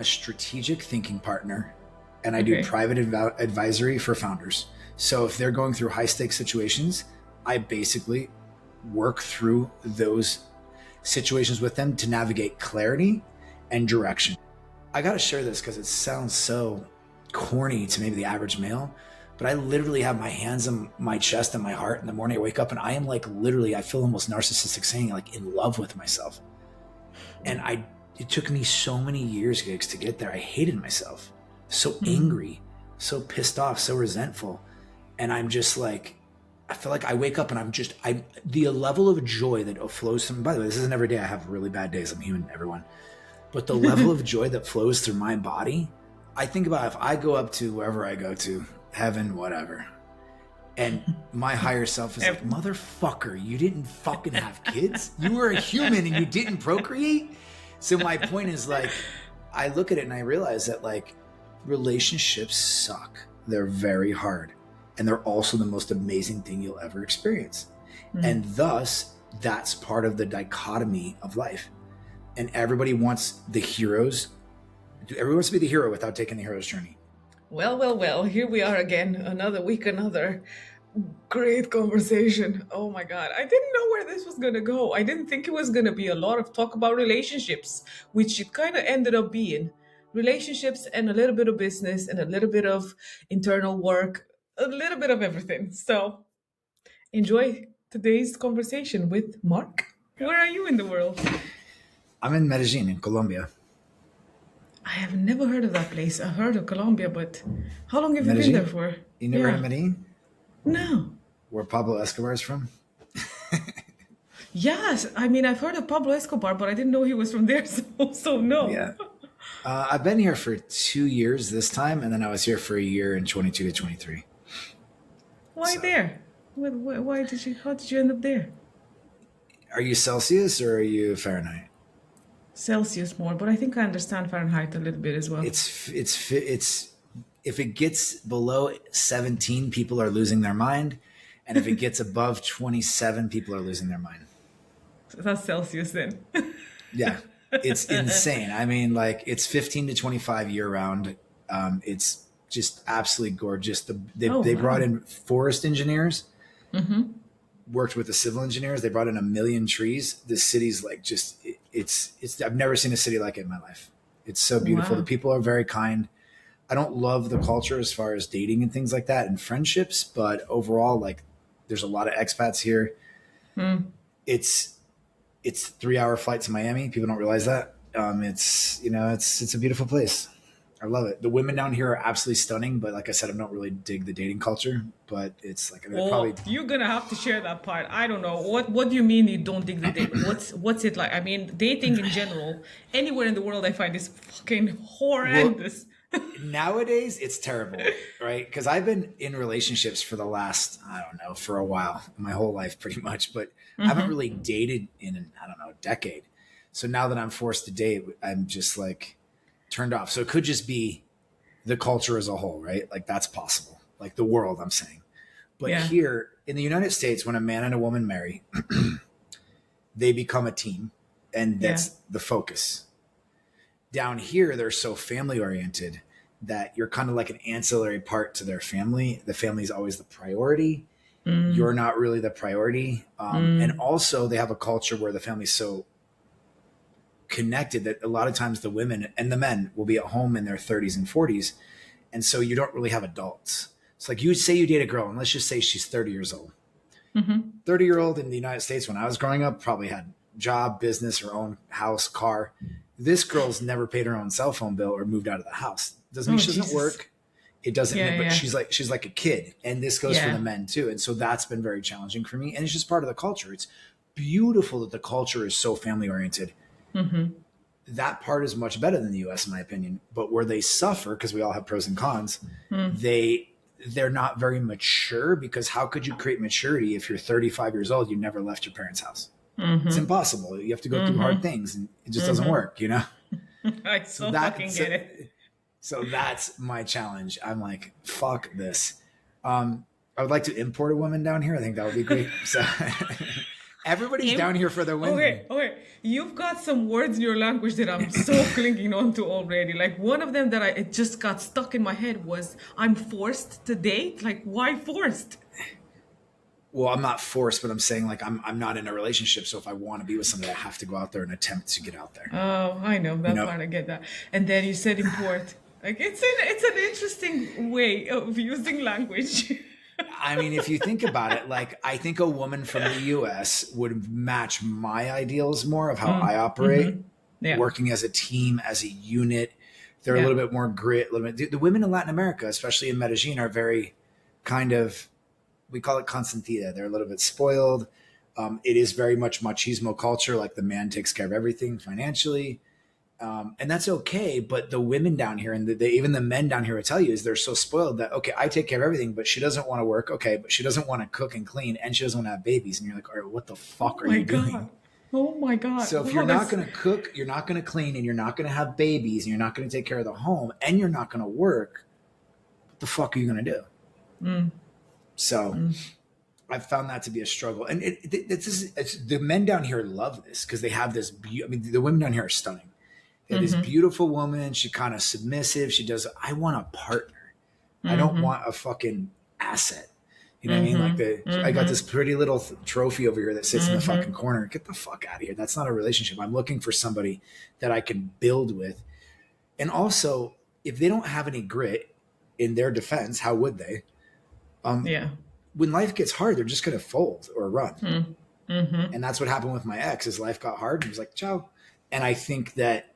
a strategic thinking partner, and I do Okay. private advisory for founders. So if they're going through high stakes situations, I basically work through those situations with them to navigate clarity and direction. I got to share this because it sounds so corny to maybe the average male, but I literally have my hands on my chest and my heart in the morning. I wake up and I am like literally, I feel almost narcissistic saying like in love with myself. And it took me so many years, gigs, to get there. I hated myself, so angry, so pissed off, so resentful. And I'm just like, I feel like I wake up and the level of joy that flows from, by the way, this isn't every day. I have really bad days. I'm human, everyone. But the level of joy that flows through my body, I think about if I go up to wherever I go to, heaven, whatever, and my higher self is like, motherfucker, you didn't fucking have kids? You were a human and you didn't procreate? So my point is like, I look at it and I realize that like relationships suck. They're very hard. And they're also the most amazing thing you'll ever experience. And thus, that's part of the dichotomy of life. And everybody wants the heroes. Everyone wants to be the hero without taking the hero's journey. Well. Here we are again. Another week, another great conversation. Oh my God. I didn't know where this was going to go. I didn't think it was going to be a lot of talk about relationships, which it kind of ended up being. Relationships and a little bit of business and a little bit of internal work, a little bit of everything. So enjoy today's conversation with Mark. Where are you in the world? I'm in Medellín, in Colombia. I have never heard of that place. I've heard of Colombia, but how long have you been there Medellín? for? You never heard of Medellín? No. Where Pablo Escobar is from? Yes, I mean I've heard of Pablo Escobar, but I didn't know he was from there. So no. Yeah. I've been here for 2 years this time, and then I was here for a year in 22 to 23. Why there? Why did you? How did you end up there? Are you Celsius or are you Fahrenheit? Celsius more, but I think I understand Fahrenheit a little bit as well. It's if it gets below 17, people are losing their mind, and if it gets above 27, people are losing their mind. So that's Celsius then. Yeah, it's insane. I mean, like it's 15 to 25 year round. It's just absolutely gorgeous. They brought in forest engineers, worked with the civil engineers. They brought in 1 million trees. The city's like just it's. I've never seen a city like it in my life. It's so beautiful. Wow. The people are very kind. I don't love the culture as far as dating and things like that and friendships, but overall, like there's a lot of expats here. It's 3-hour flight to Miami. People don't realize that. It's a beautiful place. I love it. The women down here are absolutely stunning, but like I said, I don't really dig the dating culture. But it's like probably You're gonna have to share that part. I don't know what do you mean you don't dig the date? What's it like? I mean, dating in general, anywhere in the world, I find is fucking horrendous. nowadays it's terrible, right? Because I've been in relationships for the last, I don't know, for a while, my whole life pretty much, but I haven't really dated in, I don't know, a decade. So now that I'm forced to date, I'm just like turned off. So it could just be the culture as a whole, right? Like that's possible. Like the world, I'm saying. But here in the United States, when a man and a woman marry, they become a team, and that's the focus. Down here, they're so family oriented that you're kind of like an ancillary part to their family. The family is always the priority. You're not really the priority. And also they have a culture where the family's so connected that a lot of times the women and the men will be at home in their 30s and 40s. And so you don't really have adults. It's like you would say you date a girl, and let's just say she's 30 years old. 30-year-old in the United States when I was growing up probably had job, business, her own house, car. This girl's never paid her own cell phone bill or moved out of the house. Doesn't mean she doesn't work. It doesn't mean, but she's like a kid. And this goes for the men too. And so that's been very challenging for me. And it's just part of the culture. It's beautiful that the culture is so family oriented. That part is much better than the US in my opinion. But where they suffer, because we all have pros and cons, they're not very mature, because how could you create maturity if you're 35 years old, you never left your parents' house? It's impossible. You have to go through hard things, and it just doesn't work, you know? I so fucking get it. So that's my challenge. I'm like, fuck this. I would like to import a woman down here. I think that would be great. So, Everybody's down here for the women. Okay. You've got some words in your language that I'm so clinging on to already. Like one of them that it just got stuck in my head was I'm forced to date. Like why forced? Well, I'm not forced, but I'm saying like I'm not in a relationship. So if I want to be with somebody, I have to go out there and attempt to get out there. Oh, I know that You know? part. I get that. And then you said import. Like it's an interesting way of using language. I mean, if you think about it, like I think a woman from the US would match my ideals more of how I operate, Yeah. working as a team, as a unit. They're a Yeah. little bit more grit. The women in Latin America, especially in Medellin, are very kind of, we call it consentida. They're a little bit spoiled. It is very much machismo culture. Like the man takes care of everything financially. And that's okay. But the women down here and even the men down here will tell you is they're so spoiled that, okay, I take care of everything, but she doesn't want to work. Okay. But she doesn't want to cook and clean and she doesn't want to have babies. And you're like, all right, what the fuck are My you God. doing? Oh my God. So if Wow, you're not that's- going to cook, you're not going to clean and you're not going to have babies and you're not going to take care of the home and you're not going to work, what the fuck are you going to do? So I've found that to be a struggle. And it's the men down here love this because they have this, I mean, the women down here are stunning. They have this beautiful woman. She kind of submissive. She does, I want a partner. I don't want a fucking asset. You know what I mean? Like I got this pretty little trophy over here that sits in the fucking corner. Get the fuck out of here. That's not a relationship. I'm looking for somebody that I can build with. And also, if they don't have any grit in their defense, how would they? Yeah. When life gets hard, they're just going to fold or run. And that's what happened with my ex. His life got hard. And he was like, ciao. And I think that,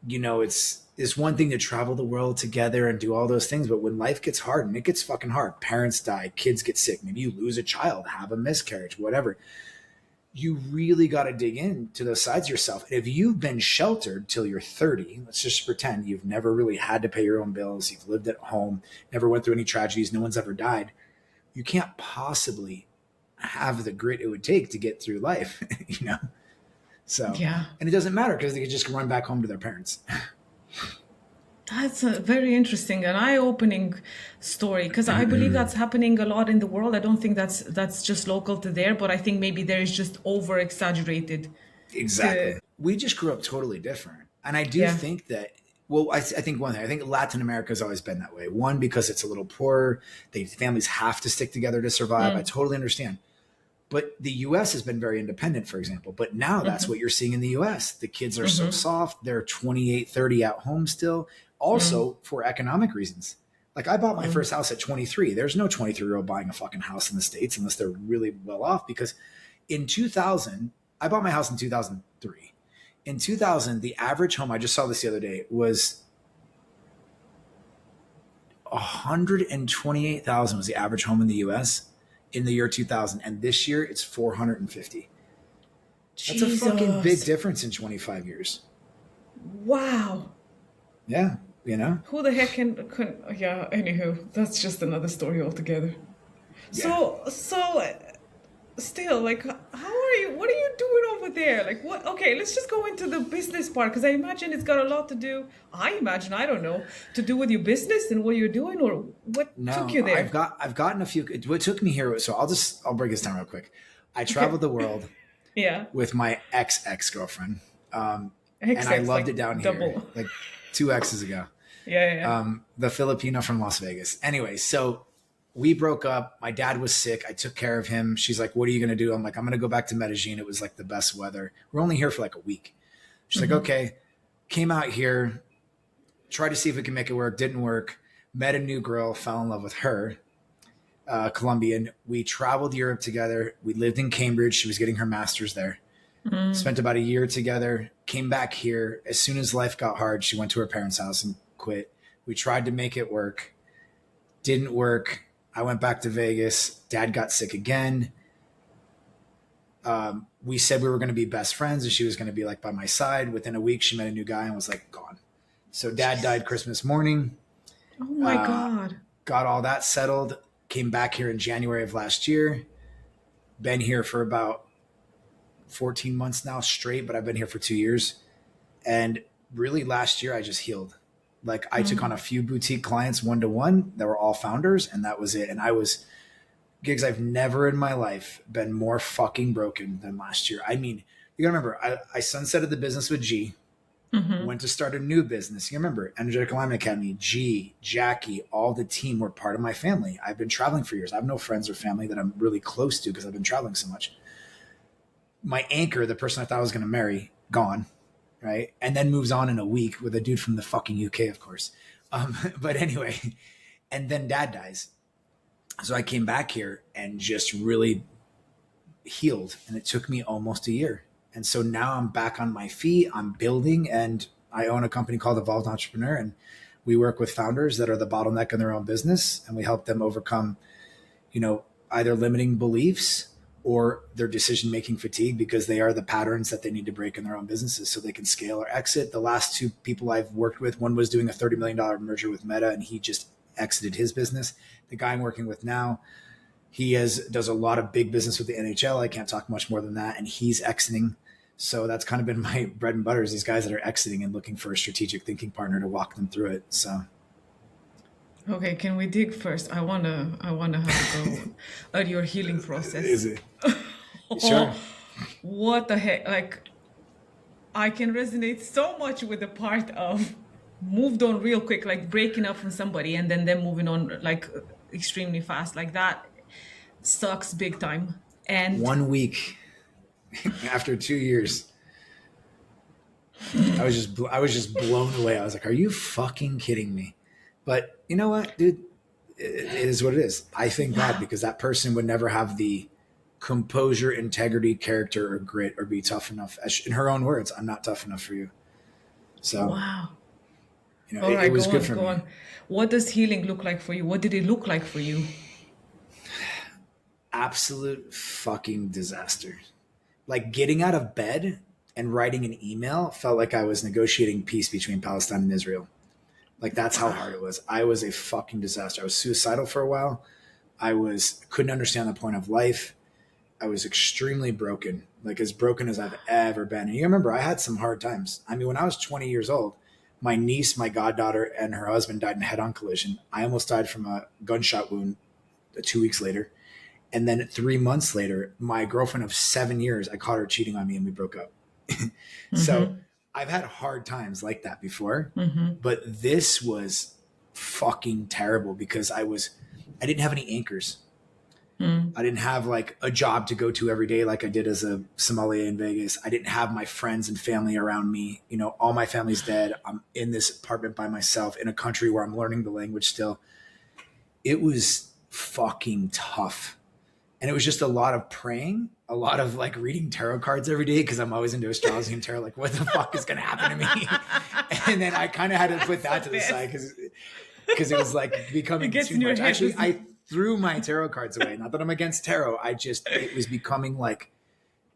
you know, it's one thing to travel the world together and do all those things. But when life gets hard, and it gets fucking hard, parents die, kids get sick, maybe you lose a child, have a miscarriage, whatever. You really got to dig into those sides of yourself. And if you've been sheltered till you're 30, let's just pretend you've never really had to pay your own bills. You've lived at home, never went through any tragedies. No one's ever died. You can't possibly have the grit it would take to get through life, you know? So, Yeah. and it doesn't matter because they could just run back home to their parents. That's a very interesting and eye-opening story because I believe that's happening a lot in the world. I don't think that's just local to there, but I think maybe there is just over-exaggerated. Exactly. We just grew up totally different. And I do Yeah. think that, well, I think one thing, I think Latin America has always been that way. One, because it's a little poorer. Families have to stick together to survive. I totally understand. But the US has been very independent, for example. But now that's what you're seeing in the US. The kids are so soft. They're 28, 30 at home still. Also for economic reasons. Like I bought my first house at 23. There's no 23-year-old buying a fucking house in the States unless they're really well off. Because in 2000, I bought my house in 2003. In 2000, the average home, I just saw this the other day, was 128,000 was the average home in the US in the year 2000. And this year it's 450. That's a fucking big difference in 25 years. Wow. Yeah, you know? Who the heck can yeah, anywho, that's just another story altogether. So still, like, how are you, what are you doing over there? Like, what, okay, let's just go into the business part, because I imagine it's got a lot to do, I don't know, to do with your business and what you're doing, or what took you there? I've gotten a few, what took me here, so I'll break this down real quick. I traveled the world Yeah. with my ex-girlfriend, and XX, I loved like it down double. here, like 2 X's ago. Yeah. The Filipino from Las Vegas. Anyway, so we broke up. My dad was sick. I took care of him. She's like, what are you going to do? I'm like, I'm going to go back to Medellin. It was like the best weather. We're only here for like a week. She's like, okay. Came out here, tried to see if we can make it work. Didn't work. Met a new girl, fell in love with her, Colombian. We traveled Europe together. We lived in Cambridge. She was getting her master's there. Spent about a year together, came back here. As soon as life got hard, she went to her parents' house and quit. We tried to make it work. Didn't work. I went back to Vegas. Dad got sick again. We said we were going to be best friends and she was going to be like by my side. Within a week, she met a new guy and was like gone. So dad died Christmas morning. Oh my God. Got all that settled. Came back here in January of last year. Been here for about 14 months now straight, but I've been here for 2 years. And really last year I just healed. Like I took on a few boutique clients one-to-one that were all founders, and that was it. And I was Gigs, I've never in my life been more fucking broken than last year. I mean, you gotta remember, I sunsetted the business with G, went to start a new business. You remember, Energetic Alignment Academy, G, Jackie, all the team were part of my family. I've been traveling for years. I have no friends or family that I'm really close to because I've been traveling so much. My anchor, the person I thought I was going to marry, gone, right? And then moves on in a week with a dude from the fucking UK, of course. But anyway, and then dad dies. So I came back here and just really healed. And it took me almost a year. And so now I'm back on my feet. I'm building, and I own a company called Evolved Entrepreneur. And we work with founders that are the bottleneck in their own business. And we help them overcome, either limiting beliefs or their decision-making fatigue, because they are the patterns that they need to break in their own businesses so they can scale or exit. The last two people I've worked with, one was doing a $30 million merger with Meta, and he just exited his business. The guy I'm working with now, he does a lot of big business with the NHL. I can't talk much more than that. And he's exiting. So that's kind of been my bread and butter, is these guys that are exiting and looking for a strategic thinking partner to walk them through it. So. Okay, can we dig first? I wanna have a go at your healing process. Is it? Sure. What the heck? Like, I can resonate so much with the part of moved on real quick, like breaking up from somebody and then them moving on like extremely fast. Like that sucks big time. And 1 week after 2 years, I was just blown away. I was like, are you fucking kidding me? But you know what, dude? It is what it is. I thank God, because that person would never have the composure, integrity, character, or grit, or be tough enough. In her own words, I'm not tough enough for you. So, wow. It was good for me. What does healing look like for you? What did it look like for you? Absolute fucking disaster. Like getting out of bed and writing an email felt like I was negotiating peace between Palestine and Israel. Like that's how hard it was. I was a fucking disaster. I was suicidal for a while. Couldn't understand the point of life. I was extremely broken, like as broken as I've ever been. And you remember, I had some hard times. I mean, when I was 20 years old, my niece, my goddaughter, and her husband died in a head-on collision. I almost died from a gunshot wound 2 weeks later. And then 3 months later, my girlfriend of 7 years, I caught her cheating on me and we broke up. So I've had hard times like that before, but this was fucking terrible because I didn't have any anchors. I didn't have like a job to go to every day like I did as a sommelier in Vegas. I didn't have my friends and family around me. All my family's dead. I'm in this apartment by myself in a country where I'm learning the language still. It was fucking tough. And it was just a lot of praying, a lot of like reading tarot cards every day, because I'm always into astrology and tarot. Like, what the fuck is going to happen to me? And then I kind of had to put that to the side because it was like becoming too much. Actually, I threw my tarot cards away. Not that I'm against tarot. It was becoming like,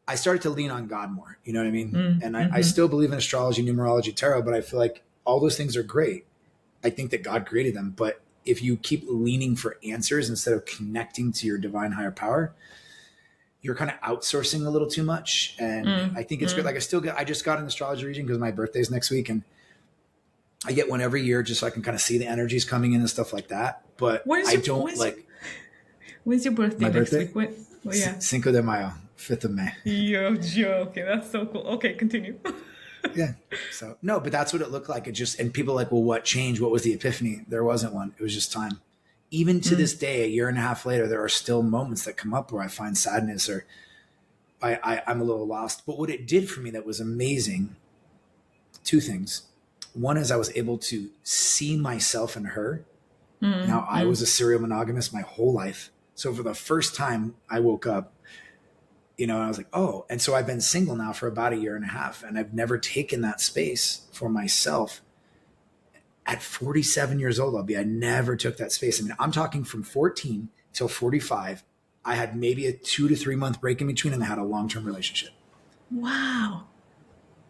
I started to lean on God more. You know what I mean? And I still believe in astrology, numerology, tarot, but I feel like all those things are great. I think that God created them, but if you keep leaning for answers instead of connecting to your divine higher power, you're kind of outsourcing a little too much. And I think it's good. Like I just got an astrology reading because my birthday's next week, and I get one every year just so I can kind of see the energies coming in and stuff like that. But when's your birthday next week? Cinco de Mayo, 5th of May. You're joking. That's so cool. Okay, continue. Yeah. So no, but that's what it looked like. And people are like, well, what changed? What was the epiphany? There wasn't one. It was just time. Even to this day, a year and a half later, there are still moments that come up where I find sadness or I'm a little lost. But what it did for me that was amazing, two things. One is I was able to see myself in her. Now I was a serial monogamist my whole life. So for the first time I woke up, and I was like, oh, and so I've been single now for about a year and a half, and I've never taken that space for myself. At 47 years old, I never took that space. I mean, I'm talking from 14 till 45. I had maybe a 2 to 3 month break in between, and I had a long-term relationship. Wow.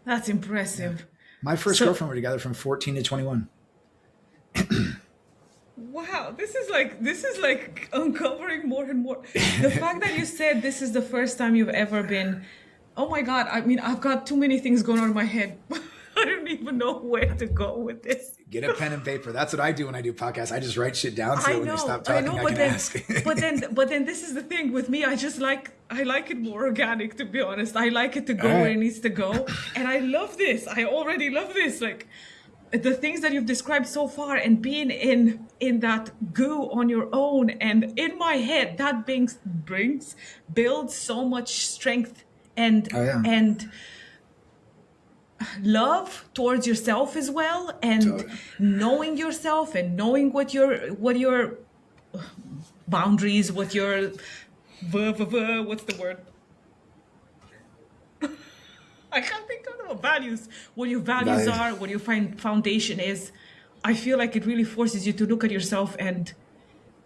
That's impressive. My first girlfriend were together from 14 to 21. Wow, this is like uncovering more and more. The fact that you said this is the first time you've ever been, oh my God, I mean, I've got too many things going on in my head. I don't even know where to go with this. Get a pen and paper. That's what I do when I do podcasts. I just write shit down so I that when they know, stop I talking, know, I but can then, ask. but then this is the thing with me. I like it more organic, to be honest. I like it to All go where it right. needs to go, and I love this. I already love this. Like the things that you've described so far, and being in that goo on your own, and in my head, that brings builds so much strength and Oh yeah. and love towards yourself as well, and Totally. knowing yourself and knowing what your boundaries, what your what's the word, I can't think of the values, what your values Values. are, what your foundation is. I feel like it really forces you to look at yourself, and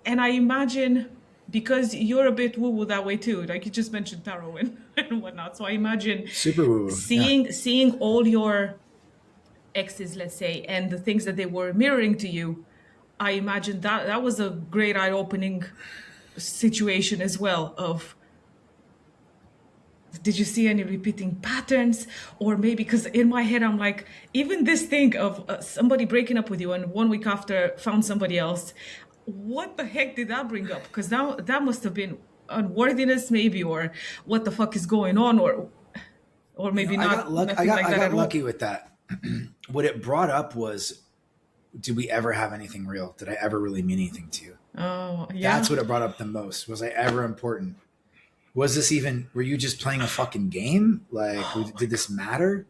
I imagine, because you're a bit woo woo that way too, like you just mentioned tarot and, and whatnot, so I imagine Super woo woo. Yeah. seeing all your exes, let's say, and the things that they were mirroring to you. I imagine that was a great eye-opening situation as well. Of, did you see any repeating patterns? Or maybe, because in my head I'm like, even this thing of somebody breaking up with you and 1 week after found somebody else, what the heck did that bring up? Because now that must have been unworthiness maybe, or what the fuck is going on, or You know, maybe I got not, luck. nothing like I that got at lucky all. with that. What it brought up was, did we ever have anything real? Did I ever really mean anything to you? Oh That's yeah. what it brought up the most. Was I ever important? Was this even? Were you just playing a fucking game? Like, did this matter?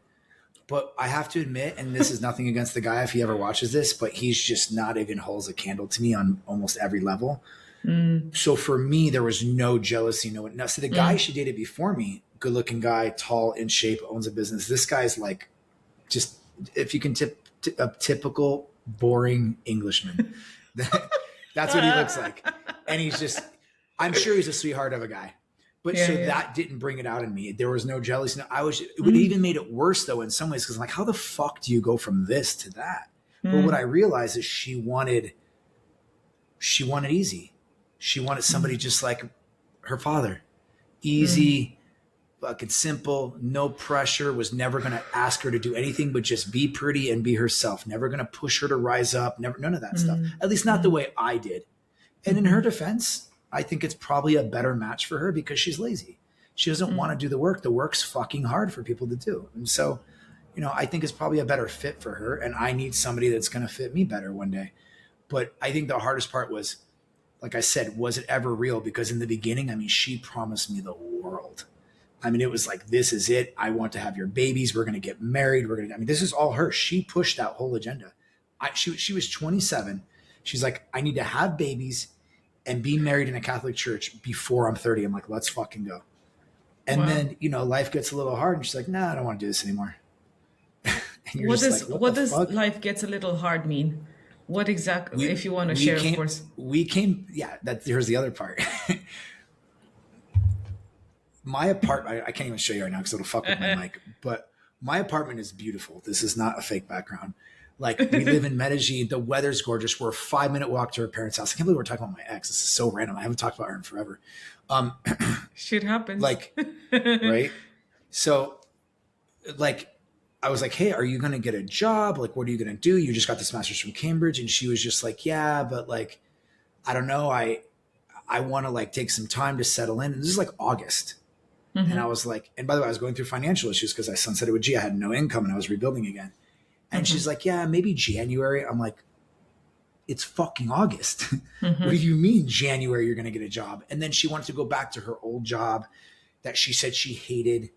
But I have to admit, and this is nothing against the guy if he ever watches this, but he's just not even holds a candle to me on almost every level. Mm, So for me, there was no jealousy. No, now, so the guy mm. she dated before me, good looking guy, tall, in shape, owns a business. This guy's like, just, if you can a typical boring Englishman, that's what he looks like. And he's just, I'm sure he's a sweetheart of a guy. But Yeah, so yeah. that didn't bring it out in me. There was no jealousy. No, it would Mm, even made it worse though in some ways, because I'm like, how the fuck do you go from this to that? But what I mm, realized is she wanted easy. She wanted somebody just like her father. mm, Easy, fucking simple, no pressure, was never going to ask her to do anything but just be pretty and be herself. Never going to push her to rise up, never, none of that stuff. mm, At least not the mm, way I did. And in her mhm, defense, I think it's probably a better match for her because she's lazy. She doesn't want to do the work. The work's fucking hard for people to do. And so, I think it's probably a better fit for her. And I need somebody that's going to fit me better one day. But I think the hardest part was, like I said, was it ever real? Because in the beginning, I mean, she promised me the world. I mean, it was like, this is it. I want to have your babies. We're going to get married. I mean, this is all her. She pushed that whole agenda. She was 27. She's like, I need to have babies and be married in a Catholic church before I'm 30. I'm like, let's fucking go. And wow. then, life gets a little hard. And she's like, nah, I don't want to do this anymore. And you're What just does like, what what the does fuck? life gets a little hard mean? What exactly, We, if you want to we share, of came, course. yeah, here's the other part. My apartment, I can't even show you right now because it'll fuck with my mic, but my apartment is beautiful. This is not a fake background. Like, we live in Medellín. The weather's gorgeous. We're a 5-minute walk to her parents' house. I can't believe we're talking about my ex. This is so random. I haven't talked about her in forever. Um, Shit happens. like, right. So like, I was like, hey, are you going to get a job? Like, what are you going to do? You just got this master's from Cambridge. And she was just like, yeah, but like, I don't know. I want to like take some time to settle in. And this is like August. And I Hmm. was like, and by the way, I was going through financial issues because I sunsetted with G. I had no income and I was rebuilding again. And she's Hmm. like, yeah, maybe January. I'm like, it's fucking August. What do Hmm. you mean January you're going to get a job? And then she wanted to go back to her old job that she said she hated.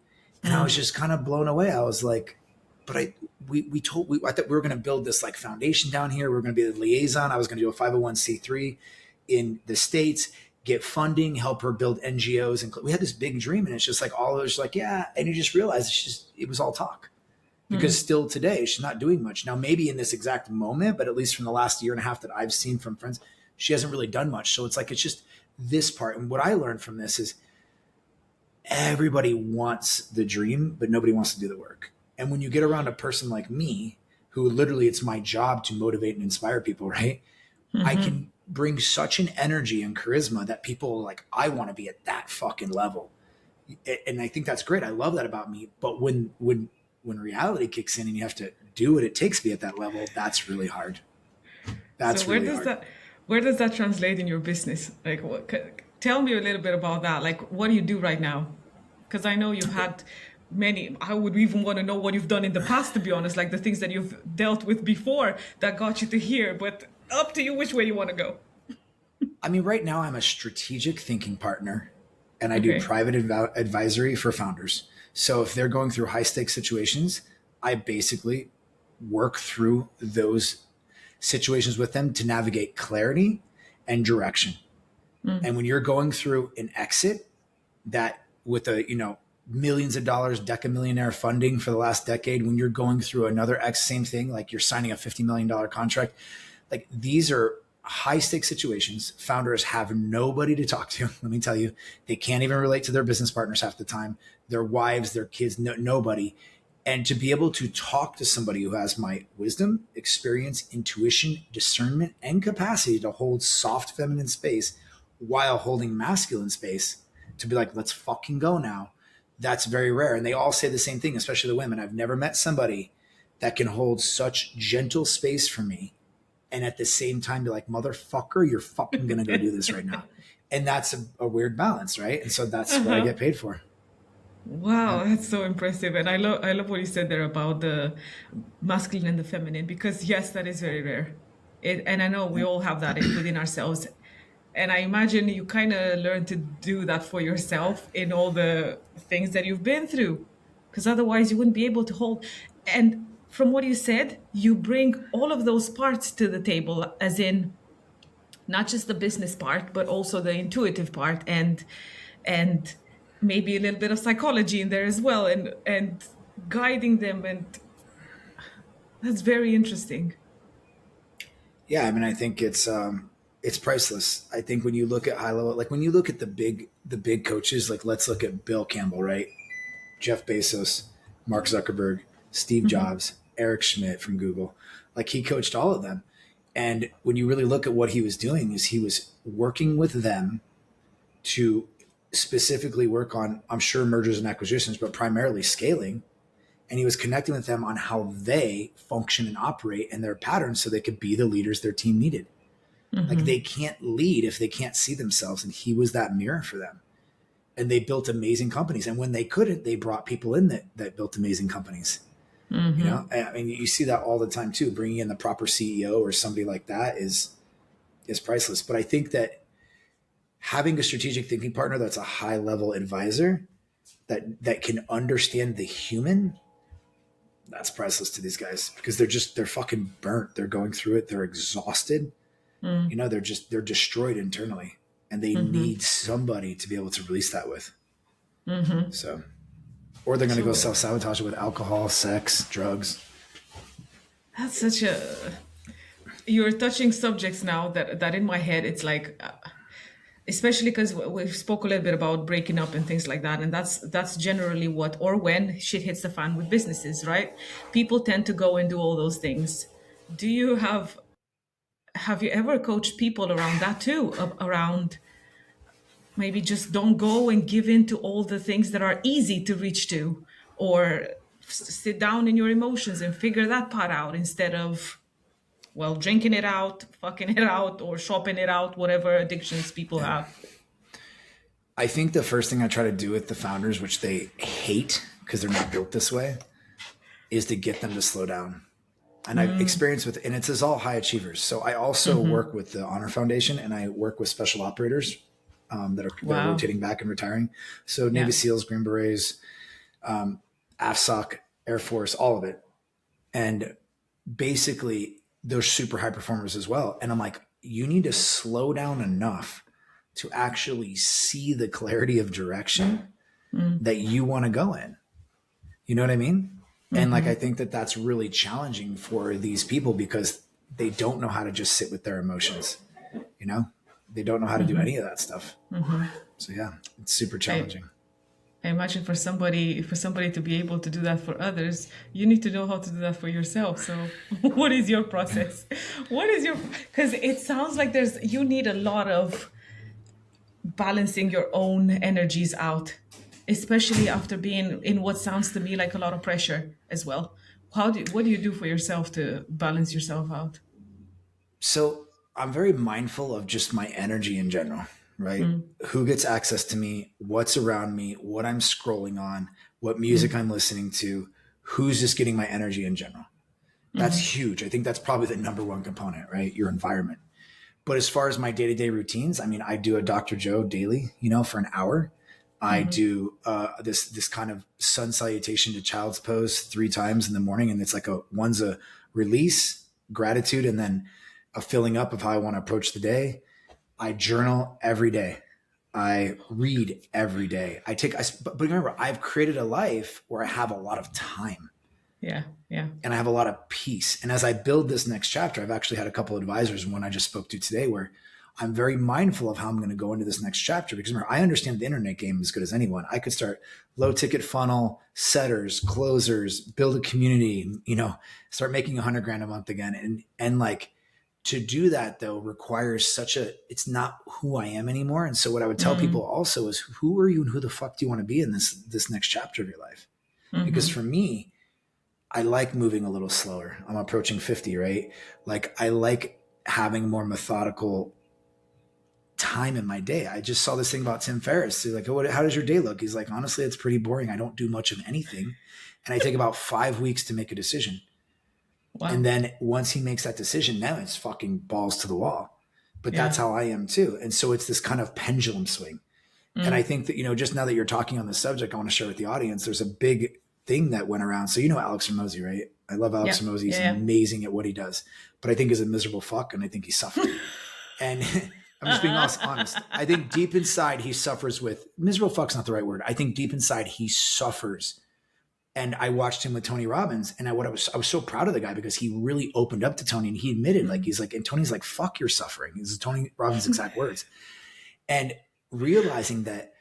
And I was just kind of blown away. I was like, but I thought we were going to build this like foundation down here. We were going to be the liaison. I was going to do a 501c3 in the States, get funding, help her build NGOs. And we had this big dream. And it's just like, all of it was like, yeah. And you just realize it was all talk. Because still today, she's not doing much. Now, maybe in this exact moment, but at least from the last year and a half that I've seen from friends, she hasn't really done much. So it's like, it's just this part. And what I learned from this is everybody wants the dream, but nobody wants to do the work. And when you get around a person like me, who literally it's my job to motivate and inspire people, right? I Hmm. can bring such an energy and charisma that people are like, I want to be at that fucking level. And I think that's great. I love that about me. But when when reality kicks in and you have to do what it takes to be at that level, that's really hard. So That's really hard. where does that translate in your business? Like, tell me a little bit about that. Like, what do you do right now? Because I know you've had many. I would even want to know what you've done in the past, to be honest, like the things that you've dealt with before that got you to here. But up to you which way you want to go. I mean, right now I'm a strategic thinking partner and I do Okay. private advisory for founders. So if they're going through high stakes situations, I basically work through those situations with them to navigate clarity and direction. And when you're going through an exit that with a, millions of dollars deca millionaire funding for the last decade, when you're going through another same thing, like you're signing a $50 million contract, like these are high stakes situations. Founders have nobody to talk to. Let me tell you, they can't even relate to their business partners half the time, their wives, their kids, nobody. And to be able to talk to somebody who has my wisdom, experience, intuition, discernment, and capacity to hold soft feminine space while holding masculine space, to be like, let's fucking go now. That's very rare. And they all say the same thing, especially the women. I've never met somebody that can hold such gentle space for me and at the same time be like, motherfucker, you're fucking going to go do this right now. And that's a weird balance, right? And so that's what I get paid for. Wow, that's so impressive. And I love what you said there about the masculine and the feminine, because yes, that is very rare. And I know we all have that within ourselves. And I imagine you kind of learn to do that for yourself in all the things that you've been through, because otherwise you wouldn't be able to hold. And from what you said, you bring all of those parts to the table, as in not just the business part, but also the intuitive part and maybe a little bit of psychology in there as well, and guiding them. And that's very interesting. Yeah, I mean, I think it's priceless. I think when you look at high level, like when you look at the big coaches, like let's look at Bill Campbell, right? Jeff Bezos, Mark Zuckerberg, Steve Jobs, Eric Schmidt from Google. Like he coached all of them. And when you really look at what he was doing, is he was working with them to specifically work on, I'm sure, mergers and acquisitions, but primarily scaling. And he was connecting with them on how they function and operate and their patterns so they could be the leaders their team needed. Like they can't lead if they can't see themselves. And he was that mirror for them. And they built amazing companies. And when they couldn't, they brought people in that built amazing companies. I mean, you see that all the time too. Bringing in the proper CEO or somebody like that is priceless. But I think that having a strategic thinking partner that's a high level advisor that can understand the human, that's priceless to these guys, because they're fucking burnt. They're going through it. They're exhausted. They're destroyed internally, and they need somebody to be able to release that with. So, or they're going to go self-sabotage it with alcohol, sex, drugs. That's such a, you're touching subjects now that in my head it's like, especially because we spoke a little bit about breaking up and things like that, and that's generally what, or when shit hits the fan with businesses, right? People tend to go and do all those things. Do you have you ever coached people around that too, around maybe just don't go and give in to all the things that are easy to reach to, or sit down in your emotions and figure that part out instead of, well, drinking it out, fucking it out, or shopping it out, whatever addictions people have? I think the first thing I try to do with the founders, which they hate because they're not built this way, is to get them to slow down. And I've experienced with, and it's all high achievers. So I also work with the Honor Foundation, and I work with special operators that are rotating back and retiring. So Navy SEALs, Green Berets, AFSOC, Air Force, all of it. And basically they're super high performers as well. And I'm like, you need to slow down enough to actually see the clarity of direction that you want to go in. You know what I mean? And like, I think that that's really challenging for these people because they don't know how to just sit with their emotions. They don't know how to do any of that stuff. So yeah, it's super challenging. I imagine for somebody to be able to do that for others, you need to know how to do that for yourself. So what is your process? Because it sounds like you need a lot of balancing your own energies out especially after being in what sounds to me like a lot of pressure as well. What do you do for yourself to balance yourself out? So I'm very mindful of just my energy in general, right? Mm, Who gets access to me, what's around me, what I'm scrolling on, what music mm, I'm listening to, who's just getting my energy in general. mm, That's huge. I think that's probably the number one component, right? Your environment. But as far as my day to day routines, I mean, I do a Dr. Joe daily, for an hour. I mm, do this kind of sun salutation to child's pose 3 times in the morning, and it's like one's a release, gratitude, and then a filling up of how I want to approach the day. I journal every day. I read every day. But remember, I've created a life where I have a lot of time yeah, yeah. and I have a lot of peace. And as I build this next chapter, I've actually had a couple of advisors, one I just spoke to today, where I'm very mindful of how I'm going to go into this next chapter, because remember, I understand the internet game as good as anyone. I could start low ticket funnel, setters, closers, build a community, start making 100 grand a month again. And like, to do that though requires it's not who I am anymore. And so what I would tell people Mm, also is, who are you and who the fuck do you want to be in this next chapter of your life? Because mm-hmm, for me, I like moving a little slower. I'm approaching 50, right? Like, I like having more methodical time in my day. I just saw this thing about Tim Ferriss. He's like, how does your day look? He's like, honestly, it's pretty boring. I don't do much of anything. And I take about 5 weeks to make a decision. And wow. then once he makes that decision, now it's fucking balls to the wall. But that's Yeah. how I am too. And so it's this kind of pendulum swing. And I Mm, think that, just now that you're talking on this subject, I want to share with the audience, there's a big thing that went around. So, Alex Hormozy, right? I love Alex yeah, Hormozy. He's yeah, amazing at what he does, but I think he's a miserable fuck. And I think he's suffering. And I'm just being honest. I think deep inside he suffers with miserable fuck's not the right word. I think deep inside he suffers. And I watched him with Tony Robbins, and I was so proud of the guy because he really opened up to Tony, and he admitted, like, mm, he's like, and Tony's like, fuck your suffering. These are Tony Robbins' exact words. And realizing that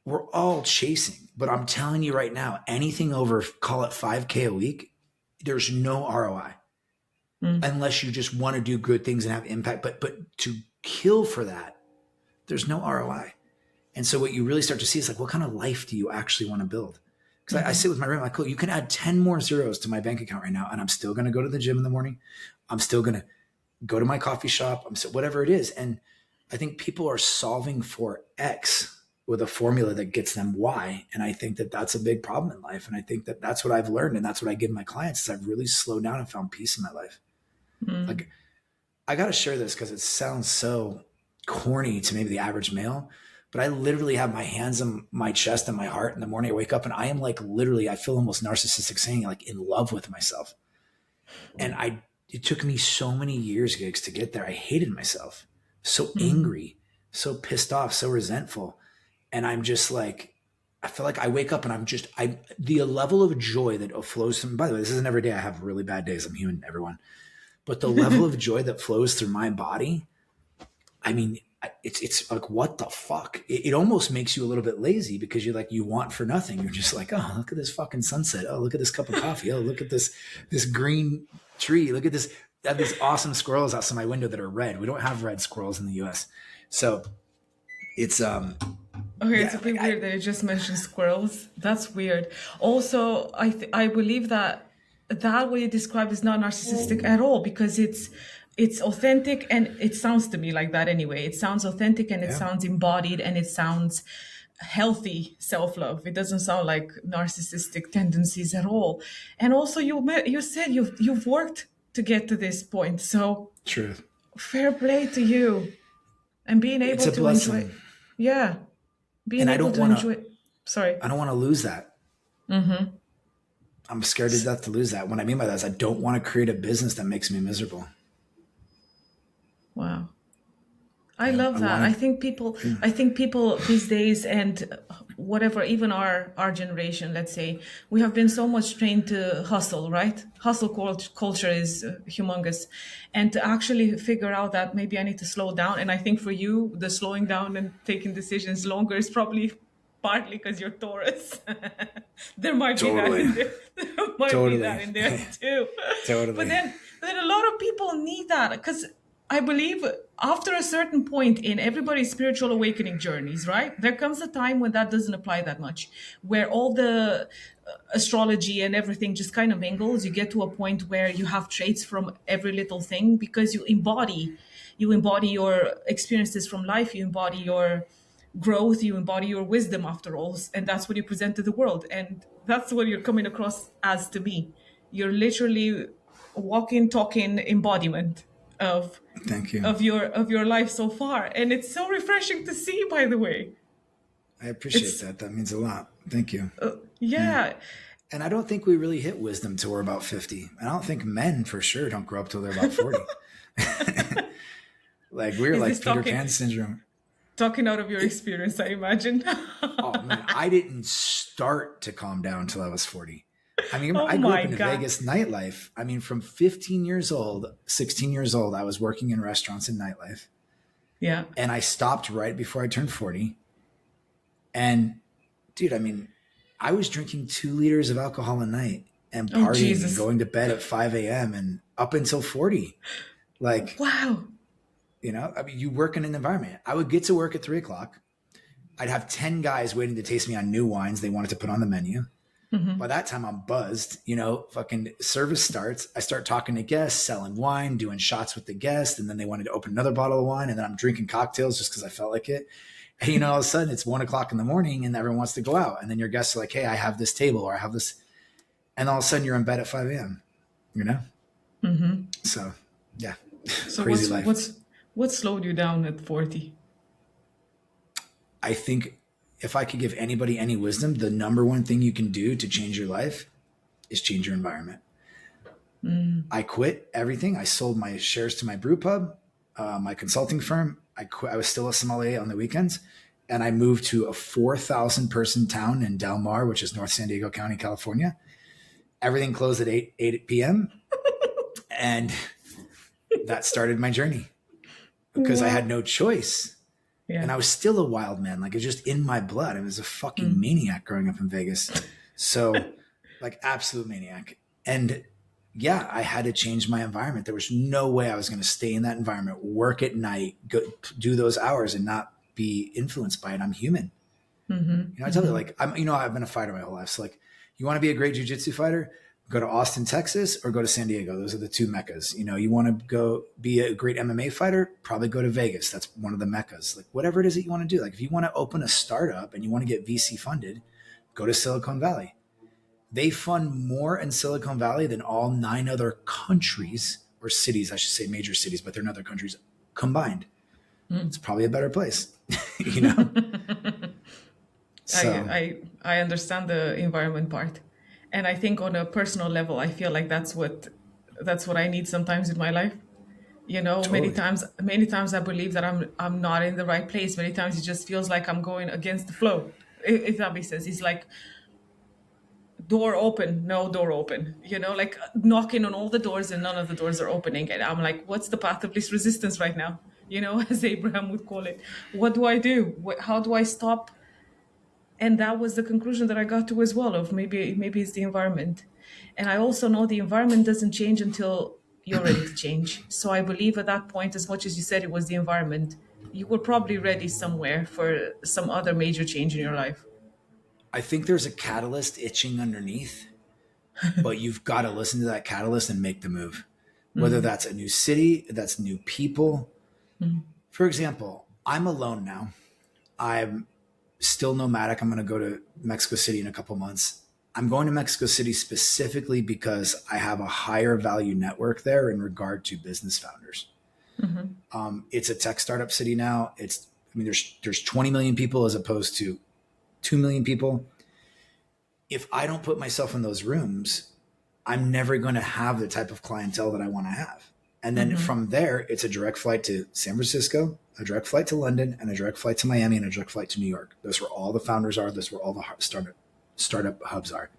we're all chasing, but I'm telling you right now, anything over, call it 5K a week, there's no ROI mm, unless you just want to do good things and have impact. But to kill for that, there's no ROI. And so what you really start to see is like, what kind of life do you actually want to build? Because I mm-hmm, sit with my roommate, like, cool, you can add 10 more zeros to my bank account right now, and I'm still going to go to the gym in the morning. I'm still going to go to my coffee shop. Whatever it is. And I think people are solving for X with a formula that gets them Y. And I think that that's a big problem in life. And I think that that's what I've learned. And that's what I give my clients is I've really slowed down and found peace in my life. mm, Like, I got to share this because it sounds so corny to maybe the average male, but I literally have my hands on my chest and my heart in the morning. I wake up and I am like, literally, I feel almost narcissistic saying, like, in love with myself. And it took me so many years, Gigs, to get there. I hated myself, so mm, angry, so pissed off, so resentful. And I'm just like, I feel like I wake up and the level of joy that flows from, by the way, this isn't every day. I have really bad days. I'm human, everyone. But the level of joy that flows through my body, I mean, it's like, what the fuck? It almost makes you a little bit lazy because you're like, you want for nothing. You're just like, oh, look at this fucking sunset. Oh, look at this cup of coffee. Oh, look at this green tree. Look at this. I have these awesome squirrels outside my window that are red. We don't have red squirrels in the US. So it's Okay, it's a yeah, like bit weird that you just mentioned squirrels. That's weird. Also, I believe that way you described is not narcissistic at all because it's authentic and it sounds to me like that anyway. It sounds authentic and it yeah. sounds embodied and it sounds healthy self-love. It doesn't sound like narcissistic tendencies at all. And also, you said you've worked to get to this point, so Truth. fair play to you and being It's able a to enjoy. blessing. Yeah, being And able to enjoy. Sorry. I don't want to lose that. Mm-hmm. I'm scared to death to lose that. What I mean by that is I don't want to create a business that makes me miserable. Wow. I Yeah, love I that. want I think people these days and whatever, even our generation, let's say, we have been so much trained to hustle, right? Culture is humongous. And to actually figure out that maybe I need to slow down. And I think for you, the slowing down and taking decisions longer is probably partly because you're Taurus. There might be that totally, in there. There might be that totally, in there too. But totally. then a lot of people need that because I believe after a certain point in everybody's spiritual awakening journeys, right? There comes a time when that doesn't apply that much, where all the astrology and everything just kind of mingles. You get to a point where you have traits from every little thing because you embody your experiences from life, you embody your growth, you embody your wisdom after all, and that's what you present to the world. And that's what you're coming across as to me. You're literally walking, talking embodiment of Thank you. of your life so far, and it's so refreshing to see, by the way. I appreciate It's that. That means a lot. Thank you. Yeah. yeah. And I don't think we really hit wisdom till we're about 50. I don't think men for sure don't grow up till they're about 40. Like we're Is like this Peter Pan syndrome. talking out of your experience, I imagine? Oh man, I didn't start to calm down until I was 40. I mean, Oh I grew up my in a God. Vegas nightlife. I mean, from 15 years old, 16 years old, I was working in restaurants and nightlife. Yeah. And I stopped right before I turned 40. And dude, I mean, I was drinking 2 liters of alcohol a night and Oh partying and Jesus. going to bed at 5 a.m. and up until 40. Like, Wow. I mean, you work in an environment. I would get to work at 3 o'clock. I'd have 10 guys waiting to taste me on new wines they wanted to put on the menu. By that time, I'm buzzed. Fucking service starts. I start talking to guests, selling wine, doing shots with the guests. And then they wanted to open another bottle of wine. And then I'm drinking cocktails just because I felt like it. And, all of a sudden it's 1 o'clock in the morning and everyone wants to go out. And then your guests are like, hey, I have this table or I have this. And all of a sudden you're in bed at 5 a.m., So, yeah, So crazy life. what slowed you down at 40? I think if I could give anybody any wisdom, the number one thing you can do to change your life is change your environment. I quit everything. I sold my shares to my brew pub, my consulting firm. I quit. I was still a sommelier on the weekends, and I moved to a 4,000 person town in Del Mar, which is North San Diego County, California. Everything closed at 8 p.m. And that started my journey because I had no choice. Yeah. And I was still a wild man. Like it's just in my blood. I was a fucking maniac growing up in Vegas. So like absolute maniac. And yeah, I had to change my environment. There was no way I was going to stay in that environment, work at night, go do those hours and not be influenced by it. I'm human. I tell you, like, I've been a fighter my whole life. So like, you want to be a great jiu-jitsu fighter, go to Austin, Texas, or go to San Diego. Those are the 2 meccas. You want to go be a great MMA fighter, probably go to Vegas. That's one of the meccas. Like whatever it is that you want to do. Like if you want to open a startup and you want to get VC funded, go to Silicon Valley. They fund more in Silicon Valley than all 9 other countries or cities, I should say major cities, but they're in other countries combined. It's probably a better place, So I understand the environment part, and I think on a personal level, I feel like that's what I need sometimes in my life. Many totally. times I believe that I'm not in the right place. Many times it just feels like I'm going against the flow. If that makes sense, it's like door open, no door open. Like knocking on all the doors and none of the doors are opening, and I'm like, what's the path of least resistance right now? As Abraham would call it. What do I do? How do I stop? And that was the conclusion that I got to as well, of maybe it's the environment. And I also know the environment doesn't change until you're ready to change. So I believe at that point, as much as you said it was the environment, you were probably ready somewhere for some other major change in your life. I think there's a catalyst itching underneath, but you've got to listen to that catalyst and make the move. Whether that's a new city, that's new people. For example, I'm alone now. I'm still nomadic. I'm going to go to Mexico City in a couple months. I'm going to Mexico City specifically because I have a higher value network there in regard to business founders. It's a tech startup city now. There's 20 million people as opposed to 2 million people. If I don't put myself in those rooms, I'm never going to have the type of clientele that I want to have. And then from there, it's a direct flight to San Francisco, a direct flight to London, and a direct flight to Miami, and a direct flight to New York. Those where all the founders are. Those where all the startup hubs are.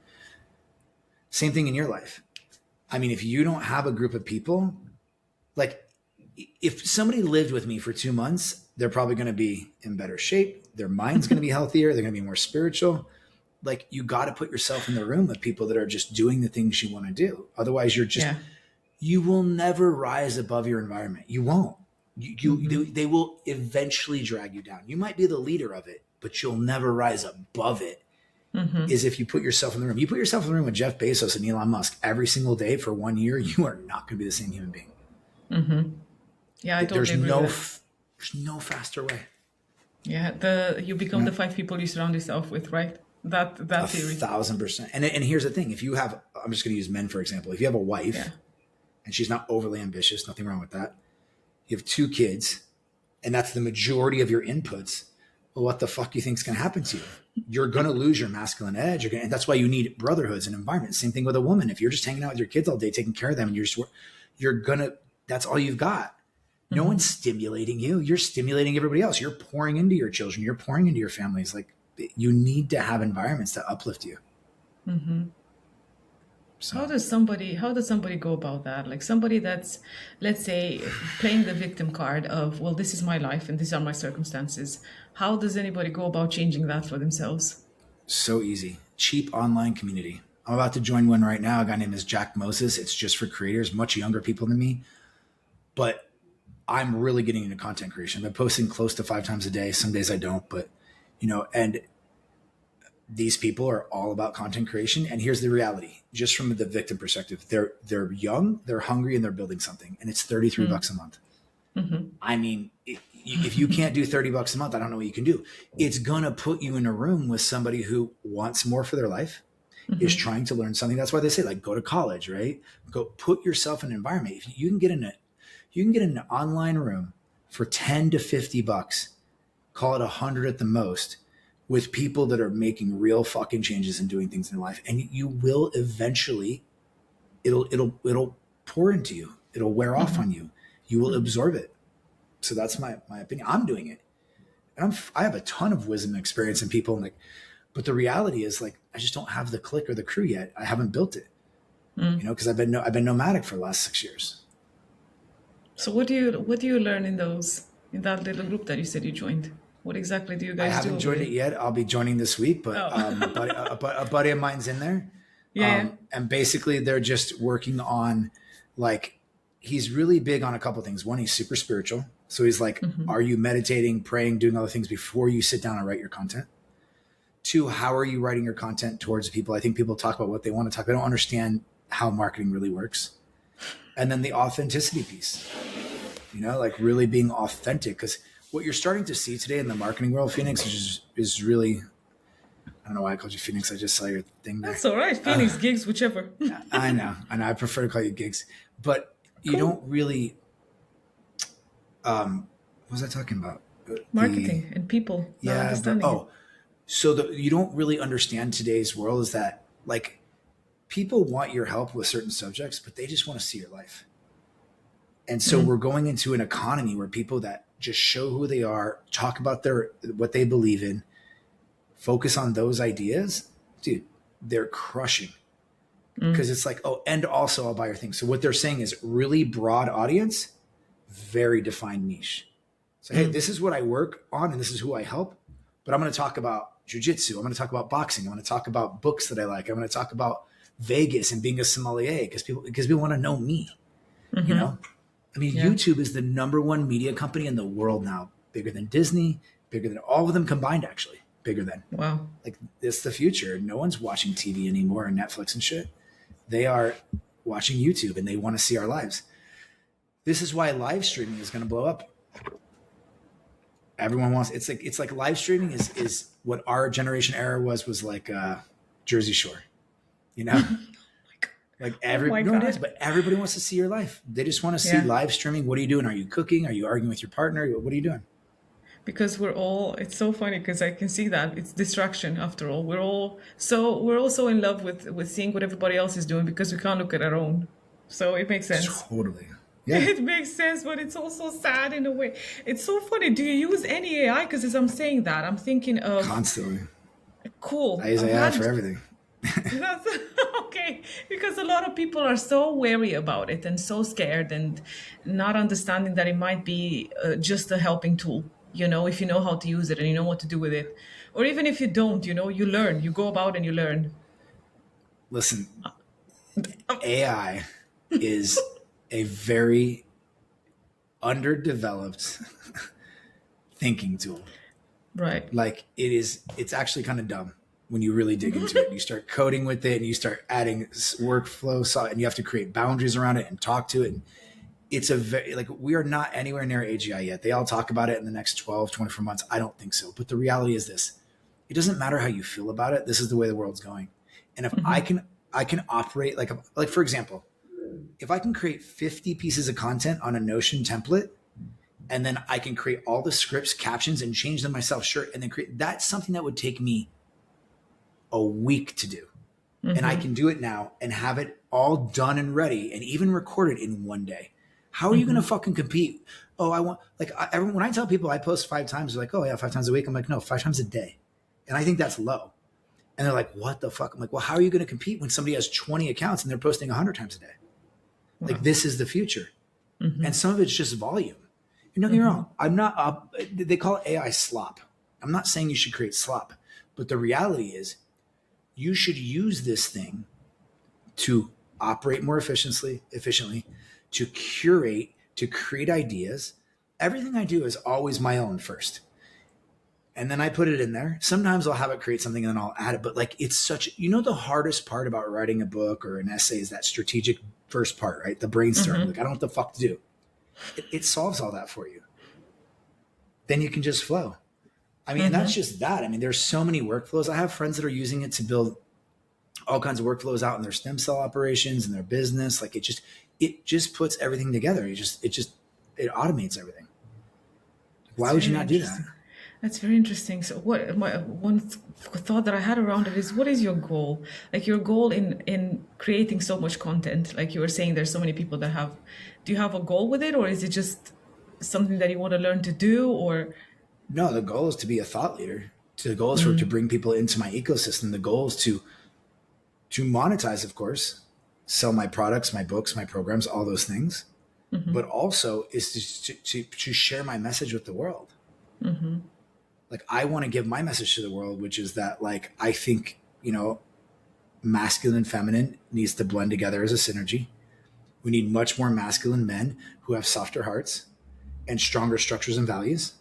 Same thing in your life. I mean, if you don't have a group of people, like if somebody lived with me for 2 months, they're probably going to be in better shape. Their mind's going to be healthier. They're going to be more spiritual. Like you got to put yourself in the room with people that are just doing the things you want to do. Otherwise you're just, you will never rise above your environment. You won't. They will eventually drag you down. You might be the leader of it, but you'll never rise above it. Is if you put yourself in the room. You put yourself in the room with Jeff Bezos and Elon Musk every single day for 1 year, you are not going to be the same human being. Yeah, I totally agree with that. There's no faster way. Yeah, you become the 5 people you surround yourself with, right? That theory. 1,000%. And here's the thing: if you have, I'm just going to use men for example. If you have a wife and she's not overly ambitious, nothing wrong with that. You have 2 kids, and that's the majority of your inputs. Well, what the fuck do you think is going to happen to you? You're going to lose your masculine edge. And that's why you need brotherhoods and environments. Same thing with a woman. If you're just hanging out with your kids all day, taking care of them, and that's all you've got. No one's stimulating you. You're stimulating everybody else. You're pouring into your children. You're pouring into your families. Like, you need to have environments that uplift you. So. How does somebody go about that? Like somebody that's, let's say, playing the victim card of, well, this is my life and these are my circumstances. How does anybody go about changing that for themselves? So easy. Cheap online community. I'm about to join one right now. A guy named is Jack Moses. It's just for creators, much younger people than me. But I'm really getting into content creation. I've been posting close to 5 times a day. Some days I don't, but and these people are all about content creation. And here's the reality, just from the victim perspective, they're young, they're hungry, and they're building something. And it's $33 a month. I mean, if you can't do $30 a month, I don't know what you can do. It's going to put you in a room with somebody who wants more for their life, is trying to learn something. That's why they say, like, go to college, right? Go put yourself in an environment. If you can get in an online room for 10 to 50 bucks, call it 100 at the most, with people that are making real fucking changes and doing things in their life. And you will eventually, it'll pour into you. It'll wear off on you. You will absorb it. So that's my opinion. I'm doing it. And I have a ton of wisdom and experience in people. And but the reality is, like, I just don't have the click or the crew yet. I haven't built it, because I've been nomadic for the last 6 years. So what do you learn in that little group that you said you joined? What exactly do you guys do? I haven't joined it yet. I'll be joining this week, but a buddy of mine's in there. And basically they're just working on, like, he's really big on a couple of things. One, he's super spiritual. So he's like, are you meditating, praying, doing other things before you sit down and write your content? 2, how are you writing your content towards people? I think people talk about what they want to talk. They don't understand how marketing really works. And then the authenticity piece, like really being authentic. Because what you're starting to see today in the marketing world, Phoenix, is really, I don't know why I called you Phoenix. I just saw your thing there. That's all right. Phoenix, gigs, whichever. I know. I prefer to call you gigs. But you don't really, what was I talking about? Marketing and people. Yeah. So you don't really understand today's world is that, like, people want your help with certain subjects, but they just want to see your life. And so we're going into an economy where people that just show who they are, talk about what they believe in, focus on those ideas, dude, they're crushing. Because it's like, and also I'll buy your thing. So what they're saying is really broad audience, very defined niche. So, hey, this is what I work on and this is who I help, but I'm going to talk about jujitsu. I'm going to talk about boxing. I'm going to talk about books that I like. I'm going to talk about Vegas and being a sommelier because people want to know me, I mean, YouTube is the #1 media company in the world now, bigger than Disney, bigger than all of them combined, actually, bigger than. Wow. Like, it's the future. No one's watching TV anymore and Netflix and shit. They are watching YouTube and they want to see our lives. This is why live streaming is going to blow up. Everyone wants, it's like live streaming is what our generation era was like Jersey Shore, Like no, it is, but everybody wants to see your life. They just want to see live streaming. What are you doing? Are you cooking? Are you arguing with your partner? What are you doing? Because it's so funny because I can see that it's distraction after all. We're all so in love with seeing what everybody else is doing because we can't look at our own. So it makes sense. Totally. Yeah. It makes sense, but it's also sad in a way. It's so funny. Do you use any AI? Because as I'm saying that, I'm thinking of... Constantly. Cool. I use AI for everything. That's okay, because a lot of people are so wary about it and so scared and not understanding that it might be just a helping tool, if you know how to use it and you know what to do with it. Or even if you don't, you learn. You go about and you learn. Listen, AI is a very underdeveloped thinking tool. Right. Like it's actually kind of dumb when you really dig into it. You start coding with it and you start adding workflow, and you have to create boundaries around it and talk to it. And it's a very, like, we are not anywhere near AGI yet. They all talk about it in the next 12, 24 months. I don't think so. But the reality is this: it doesn't matter how you feel about it. This is the way the world's going. And if I can operate like, for example, if I can create 50 pieces of content on a Notion template, and then I can create all the scripts, captions, and change them myself, sure, and then create, that's something that would take me a week to do. And I can do it now and have it all done and ready and even recorded in one day. How are you going to fucking compete? Oh, I want, like, when I tell people I post 5 times, they're like, oh yeah, 5 times a week. I'm like, no, 5 times a day. And I think that's low. And they're like, what the fuck? I'm like, well, how are you going to compete when somebody has 20 accounts and they're posting 100 times a day? Like, this is the future. And some of it's just volume. And don't get me wrong, I'm not, they call it AI slop. I'm not saying you should create slop, but the reality is you should use this thing to operate more efficiently, to curate, to create ideas. Everything I do is always my own first. And then I put it in there. Sometimes I'll have it create something and then I'll add it. But like, it's such, the hardest part about writing a book or an essay is that strategic first part, right? The brainstorm. Like, I don't know what the fuck to do. It solves all that for you. Then you can just flow. I mean, and that's just that. I mean, there's so many workflows. I have friends that are using it to build all kinds of workflows out in their stem cell operations and their business. Like, it just puts everything together. It automates everything. Why would you not do that? That's very interesting. So one thought that I had around it is, what is your goal? Like, your goal in creating so much content? Like you were saying, there's so many people that do you have a goal with it, or is it just something that you want to learn to do? Or no, the goal is to be a thought leader. The goal is to bring people into my ecosystem. The goal is to monetize, of course, sell my products, my books, my programs, all those things. But also is to share my message with the world. Like, I want to give my message to the world, which is that, like, I think, masculine and feminine needs to blend together as a synergy. We need much more masculine men who have softer hearts and stronger structures and values.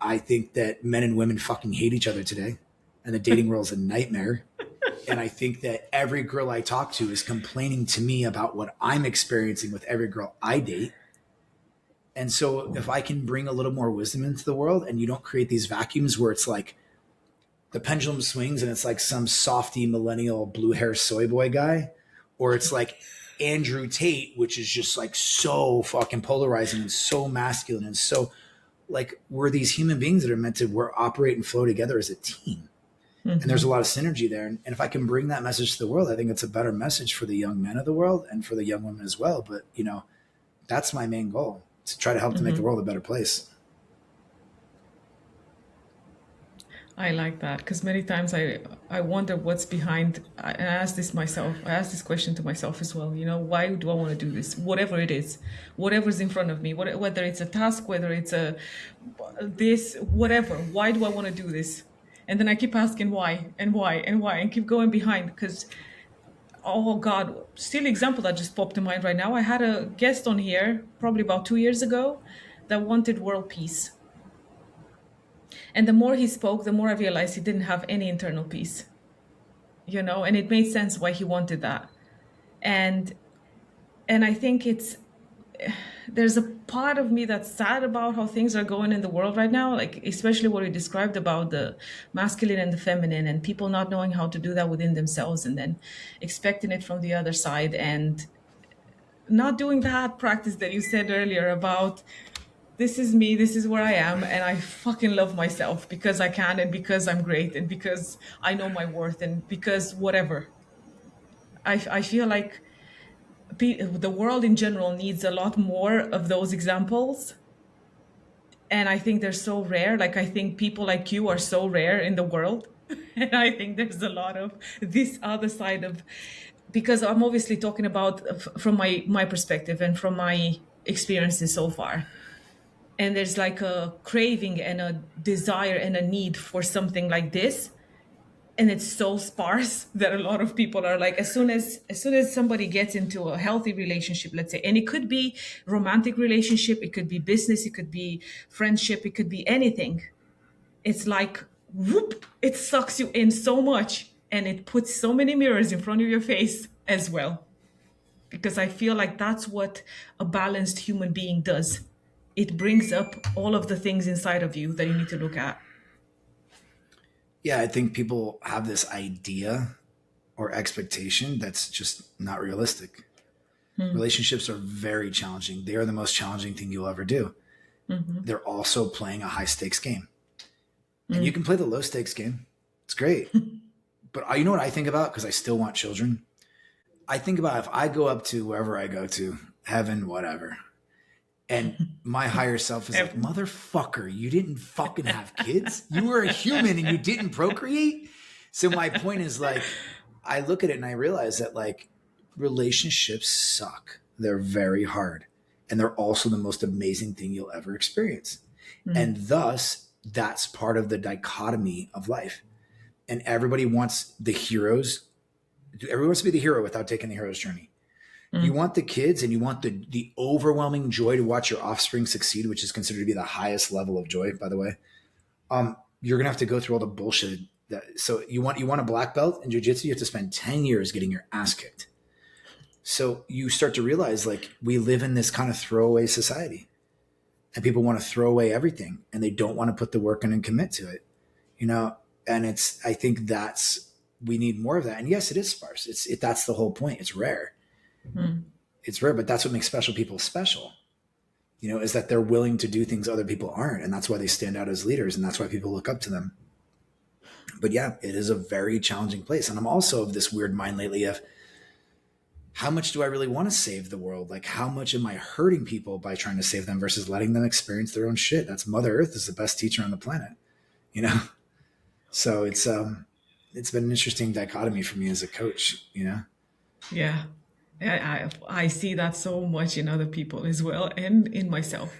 I think that men and women fucking hate each other today, and the dating world is a nightmare. And I think that every girl I talk to is complaining to me about what I'm experiencing with every girl I date. And so if I can bring a little more wisdom into the world, and you don't create these vacuums where it's like the pendulum swings and it's like some softy millennial blue hair soy boy guy, or it's like Andrew Tate, which is just like so fucking polarizing and so masculine, and so, like, we're these human beings that are meant to operate and flow together as a team. And there's a lot of synergy there. And if I can bring that message to the world, I think it's a better message for the young men of the world and for the young women as well. But, that's my main goal, to try to help to make the world a better place. I like that, because many times I wonder what's behind. And I ask this myself. I ask this question to myself as well. Why do I want to do this? Whatever it is, whatever's in front of me, whether it's a task, whether it's whatever. Why do I want to do this? And then I keep asking why and why and why, and keep going behind, because, oh God, still example that just popped in mind right now. I had a guest on here probably about 2 years ago that wanted world peace. And the more he spoke, the more I realized he didn't have any internal peace, and it made sense why he wanted that. And I think there's a part of me that's sad about how things are going in the world right now, like especially what we described about the masculine and the feminine, and people not knowing how to do that within themselves, and then expecting it from the other side, and not doing that practice that you said earlier about, this is me, this is where I am, and I fucking love myself because I can, and because I'm great, and because I know my worth, and because whatever. I feel like the world in general needs a lot more of those examples, and I think they're so rare. Like, I think people like you are so rare in the world. And I think there's a lot of this other side of, because I'm obviously talking about from my perspective and from my experiences so far, and there's like a craving and a desire and a need for something like this, and it's so sparse that a lot of people are like, as soon as somebody gets into a healthy relationship, let's say, and it could be romantic relationship, it could be business, it could be friendship, it could be anything. It's like whoop, it sucks you in so much, and it puts so many mirrors in front of your face as well, because I feel like that's what a balanced human being does. It brings up all of the things inside of you that you need to look at. Yeah, I think people have this idea or expectation that's just not realistic. Relationships are very challenging. They are the most challenging thing you'll ever do. They're also playing a high stakes game. And you can play the low stakes game. It's great. But you know what I think about? Because I still want children. I think about if I go up to wherever I go to, heaven, whatever, and my higher self is like, motherfucker, you didn't fucking have kids? You were a human and you didn't procreate? So my point is like, I look at it and I realize that like relationships suck. They're very hard. And they're also the most amazing thing you'll ever experience. And thus, that's part of the dichotomy of life. And everybody wants the heroes. Everyone wants to be the hero without taking the hero's journey. You want the kids and you want the overwhelming joy to watch your offspring succeed, which is considered to be the highest level of joy, by the way. You're going to have to go through all the bullshit. So you want a black belt in jiu-jitsu, you have to spend 10 years getting your ass kicked. So you start to realize like we live in this kind of throwaway society, and people want to throw away everything and they don't want to put the work in and commit to it, you know? And I think we need more of that. And yes, it is sparse. That's the whole point. It's rare. It's rare, but that's what makes special people special, you know, is that they're willing to do things other people aren't. And that's why they stand out as leaders. And that's why people look up to them. But yeah, it is a very challenging place. And I'm also of this weird mind lately of how much do I really want to save the world? Like how much am I hurting people by trying to save them versus letting them experience their own shit? That's Mother Earth is the best teacher on the planet, you know? So it's been an interesting dichotomy for me as a coach, you know? Yeah. I see that so much in other people as well, and in myself.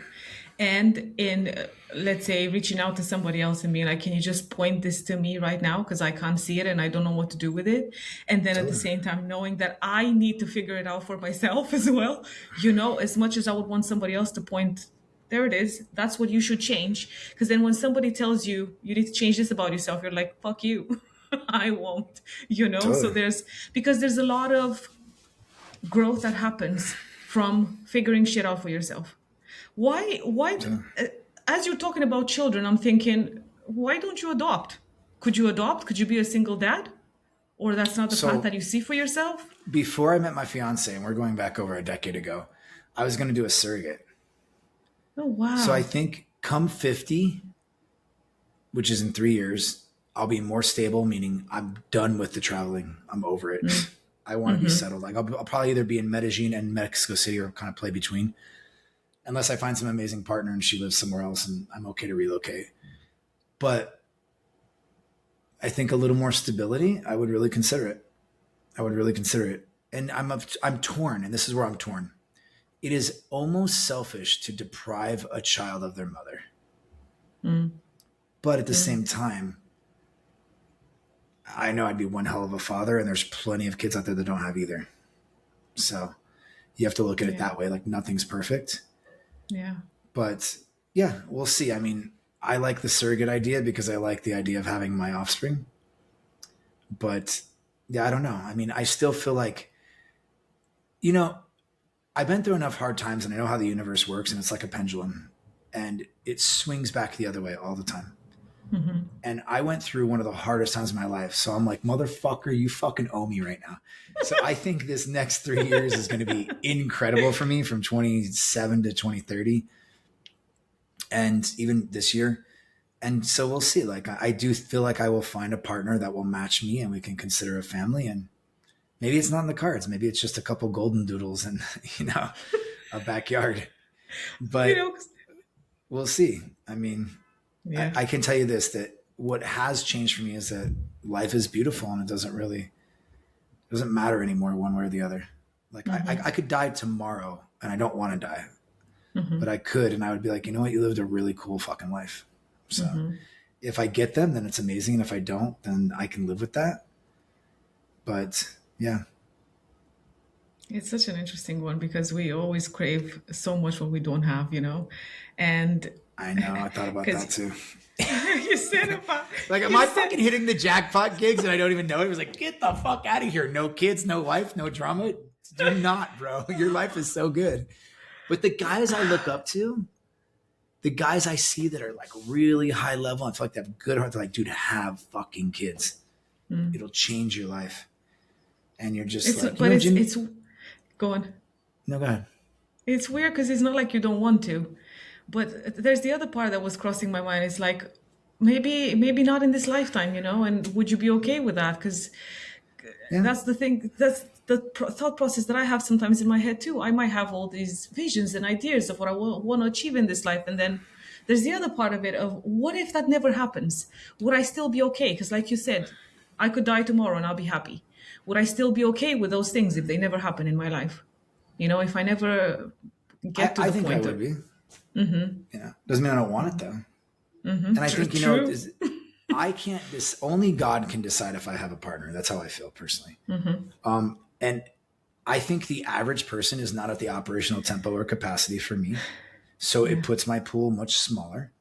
And in, let's say, reaching out to somebody else and being like, can you just point this to me right now? Because I can't see it and I don't know what to do with it. And then at the same time, knowing that I need to figure it out for myself as well. You know, as much as I would want somebody else to point, there it is. That's what you should change. Because then when somebody tells you, you need to change this about yourself, you're like, fuck you. I won't, you know? So because there's a lot of growth that happens from figuring shit out for yourself. Why as you're talking about children, I'm thinking, why don't you adopt? Could you adopt? Could you be a single dad? Or that's not the path that you see for yourself? Before I met my fiance, and we're going back over a decade ago, I was going to do a surrogate. Oh, wow. So I think come 50, which is in 3 years, I'll be more stable, meaning I'm done with the traveling. I'm over it. I want to be settled. Like I'll probably either be in Medellín and Mexico City or kind of play between, unless I find some amazing partner and she lives somewhere else and I'm okay to relocate. But I think a little more stability, I would really consider it. And I'm torn, and this is where I'm torn. It is almost selfish to deprive a child of their mother. But at the same time, I know I'd be one hell of a father, and there's plenty of kids out there that don't have either. So you have to look at it that way. Like nothing's perfect. Yeah. But yeah, we'll see. I mean, I like the surrogate idea because I like the idea of having my offspring. But yeah, I don't know. I mean, I still feel like, you know, I've been through enough hard times and I know how the universe works, and it's like a pendulum and it swings back the other way all the time. And I went through one of the hardest times of my life. So I'm like, motherfucker, you fucking owe me right now. So I think this next 3 years is going to be incredible for me from 27 to 2030. And even this year. And so we'll see. Like, I do feel like I will find a partner that will match me and we can consider a family. And maybe it's not in the cards. Maybe it's just a couple golden doodles and, you know, a backyard. But you know, we'll see. I mean, yeah. I can tell you this, that what has changed for me is that life is beautiful and it doesn't matter anymore one way or the other. Like I could die tomorrow and I don't want to die, but I could. And I would be like, you know what? You lived a really cool fucking life. So if I get them, then it's amazing. And if I don't, then I can live with that. But yeah. It's such an interesting one because we always crave so much what we don't have, and I know. I thought about that because too. you said about Like, am you I said fucking hitting the jackpot gigs and I don't even know it? It was like, get the fuck out of here. No kids, no wife, no drama. Do not, bro. Your life is so good. But the guys I look up to, the guys I see that are like really high level, I feel like they have good heart. They're like, dude, have fucking kids. It'll change your life. And you're just it's like, but Jimmy. it's go on. No, go ahead. It's weird because it's not like you don't want to, but there's the other part that was crossing my mind. It's like maybe not in this lifetime, and would you be okay with that? Because Yeah. that's the thing. That's the thought process that I have sometimes in my head too. I might have all these visions and ideas of what I want to achieve in this life, and then there's the other part of it of what if that never happens? Would I still be okay? Because like you said, I could die tomorrow and I'll be happy. Would I still be okay with those things if they never happen in my life? If I never get to I the think I point would of be. Doesn't mean I don't want it though. And I think, true. I can't, only God can decide if I have a partner. That's how I feel personally. And I think the average person is not at the operational tempo or capacity for me. So it puts my pool much smaller.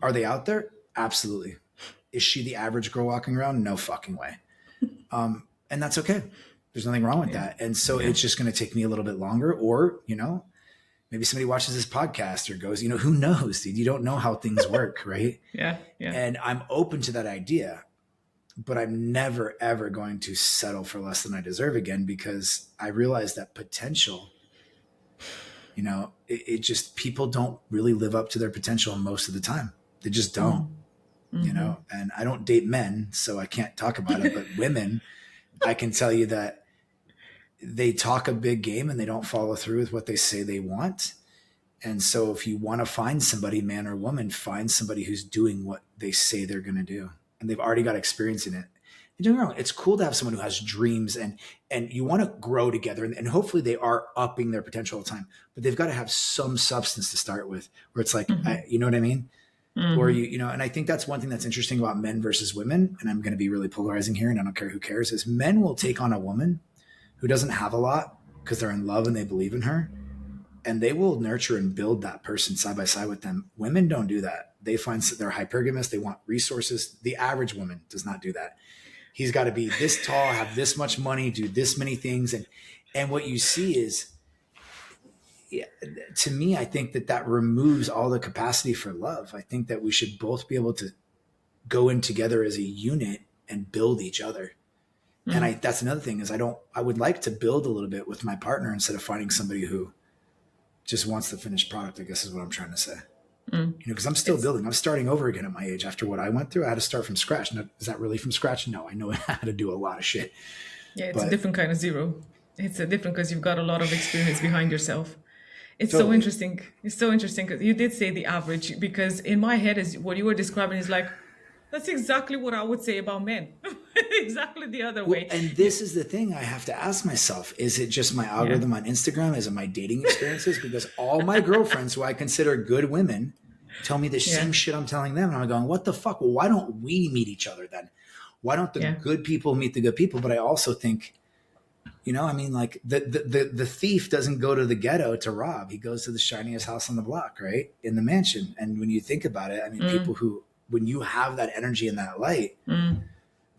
Are they out there? Absolutely. Is she the average girl walking around? No fucking way. And that's okay. There's nothing wrong with that. And so it's just going to take me a little bit longer, or, maybe somebody watches this podcast or goes, who knows, dude? You don't know how things work, right? Yeah. And I'm open to that idea, but I'm never, ever going to settle for less than I deserve again, because I realize that potential, it just, people don't really live up to their potential most of the time. They just don't, and I don't date men, so I can't talk about it, but women, I can tell you that they talk a big game and they don't follow through with what they say they want. And so if you want to find somebody, man or woman, find somebody who's doing what they say they're going to do. And they've already got experience in it. And don't get me wrong, it's cool to have someone who has dreams and you want to grow together. And hopefully they are upping their potential all the time, but they've got to have some substance to start with, where it's like, you know what I mean? Or and I think that's one thing that's interesting about men versus women. And I'm going to be really polarizing here, and I don't care who cares, is men will take on a woman who doesn't have a lot because they're in love and they believe in her, and they will nurture and build that person side by side with them. Women don't do that. They find they're hypergamous. They want resources. The average woman does not do that. He's got to be this tall, have this much money, do this many things. And what you see is, to me, I think that removes all the capacity for love. I think that we should both be able to go in together as a unit and build each other. And that's another thing is I would like to build a little bit with my partner instead of finding somebody who just wants the finished product, I guess is what I'm trying to say. Because I'm still building. I'm starting over again at my age. After what I went through, I had to start from scratch. Now, is that really from scratch? No, I know how to do a lot of shit. Yeah, it's a different kind of zero. It's a different because you've got a lot of experience behind yourself. It's Totally. so interesting. It's so interesting because you did say the average, because in my head is what you were describing is like, that's exactly what I would say about men. Exactly the other way. And this is the thing I have to ask myself. Is it just my algorithm on Instagram? Is it my dating experiences? Because all my girlfriends who I consider good women tell me the same shit I'm telling them. And I'm going, what the fuck? Well, why don't we meet each other then? Why don't the good people meet the good people? But I also think, like the thief doesn't go to the ghetto to rob. He goes to the shiniest house on the block, right? In the mansion. And when you think about it, I mean, people who, when you have that energy and that light,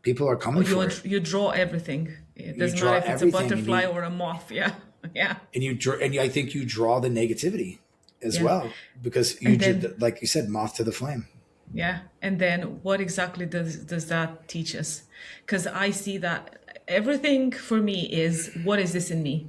people are coming for it. You draw everything. It doesn't matter if it's a butterfly or a moth. Yeah. And I think you draw the negativity as well, because like you said, moth to the flame. Yeah. And then what exactly does that teach us? Because I see that everything for me is, what is this in me?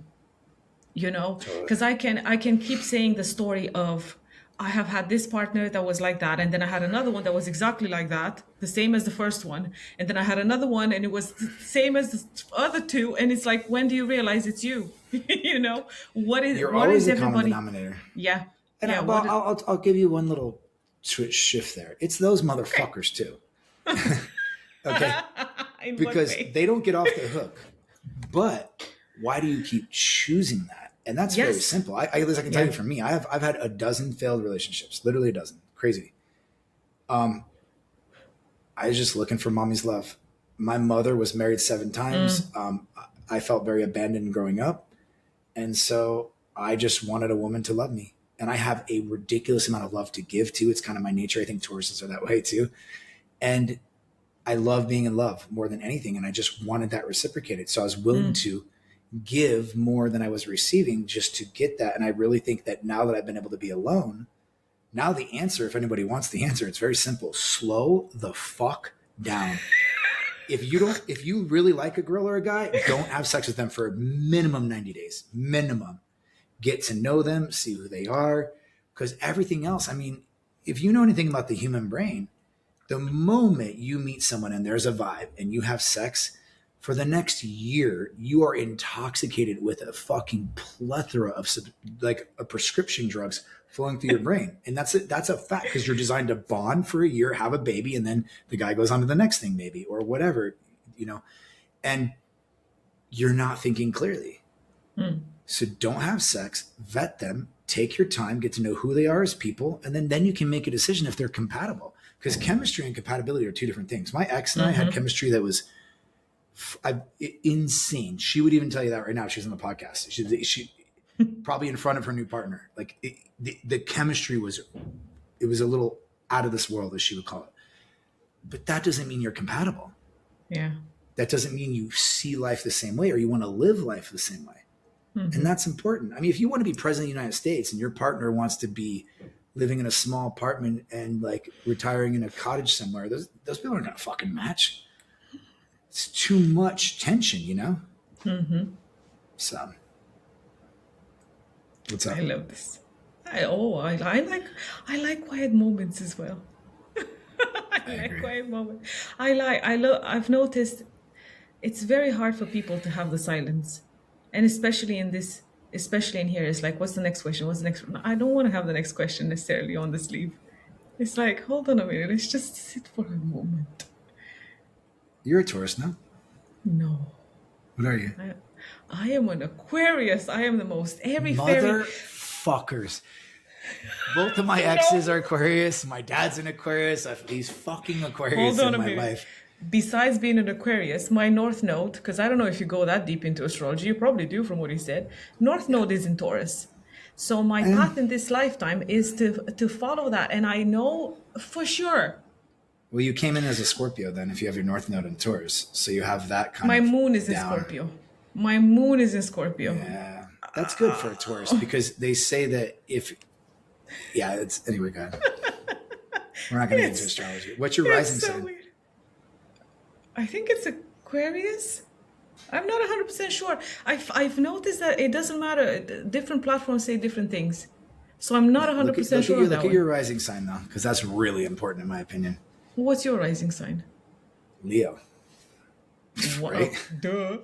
Because I can keep saying the story of, I have had this partner that was like that, and then I had another one that was exactly like that, the same as the first one, and then I had another one and it was the same as the other two, and it's like, when do you realize it's you? You're always a common denominator. Yeah. And I'll give you one little shift there. It's those motherfuckers too. Okay. Because they don't get off the hook. But why do you keep choosing that? And that's very simple. I can tell you, for me, I've had a dozen failed relationships, literally a dozen. Crazy. I was just looking for mommy's love. My mother was married 7 times. I felt very abandoned growing up. And so I just wanted a woman to love me. And I have a ridiculous amount of love to give too. It's kind of my nature. I think Tauruses are that way too. And I love being in love more than anything. And I just wanted that reciprocated. So I was willing to give more than I was receiving just to get that. And I really think that now that I've been able to be alone, now the answer, if anybody wants the answer, it's very simple. Slow the fuck down. If you really like a girl or a guy, don't have sex with them for a minimum 90 days. Minimum. Get to know them, see who they are. Because everything else, I mean, if you know anything about the human brain, the moment you meet someone and there's a vibe and you have sex, for the next year, you are intoxicated with a fucking plethora of like a prescription drugs flowing through your brain. And that's a fact, because you're designed to bond for a year, have a baby, and then the guy goes on to the next thing maybe, or whatever, and you're not thinking clearly. So don't have sex, vet them, take your time, get to know who they are as people, and then you can make a decision if they're compatible. Because chemistry and compatibility are 2 different things. My ex and I had chemistry that was insane. She would even tell you that right now. She's on the podcast. She probably in front of her new partner. Like the chemistry was a little out of this world, as she would call it. But that doesn't mean you're compatible. Yeah. That doesn't mean you see life the same way or you want to live life the same way. And that's important. I mean, if you want to be president of the United States and your partner wants to be living in a small apartment and like retiring in a cottage somewhere, those people aren't going to fucking match. It's too much tension, So, what's up? I love this. I like quiet moments as well. I like quiet moments. I've noticed it's very hard for people to have the silence. And especially in here, it's like, what's the next question? What's the next? I don't want to have the next question necessarily on the sleeve. It's like, hold on a minute. Let's just sit for a moment. You're a Taurus, no? No. What are you? I am an Aquarius. I am the most airy motherfuckers. Both of my exes are Aquarius. My dad's an Aquarius. I have these fucking Aquarius in my life. Besides being an Aquarius, my North Node, because I don't know if you go that deep into astrology, you probably do from what he said. North Node is in Taurus. So my path in this lifetime is to follow that. And I know for sure. Well, you came in as a Scorpio then, if you have your North Node in Taurus. So you have that kind My of moon is in Scorpio. My moon is in Scorpio. Yeah. That's good for a Taurus because they say that anyway, go ahead. We're not going to get into astrology. What's your rising sign? Weird. I think it's Aquarius. I'm not 100% sure. I've noticed that it doesn't matter. Different platforms say different things. So I'm not 100% sure. Look at your rising sign, though, because that's really important in my opinion. What's your rising sign? Leo. Right? Duh.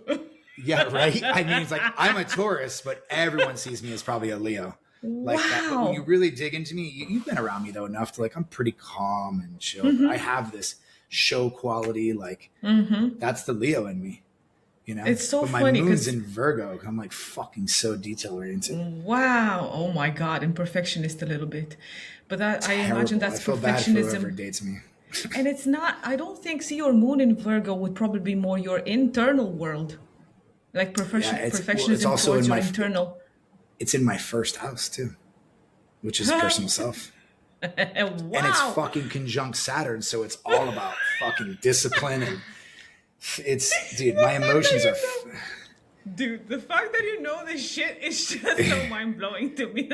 Yeah, right? I mean, it's like, I'm a Taurus, but everyone sees me as probably a Leo. Like that. But when you really dig into me, you've been around me, though, enough to I'm pretty calm and chill. I have this show quality, that's the Leo in me, It's so funny. My moon's in Virgo. I'm fucking so detail oriented. Wow. Oh my God. And perfectionist a little bit, but I imagine that's I feel perfectionism. bad for whoever dates me. And it's not. I don't think. See, your moon in Virgo would probably be more your internal world, like perfectionism also towards in your internal. It's in my first house too, which is personal self. Wow. And it's fucking conjunct Saturn, so it's all about fucking discipline and my emotions are. Dude, the fact that you know this shit is just so mind blowing to me.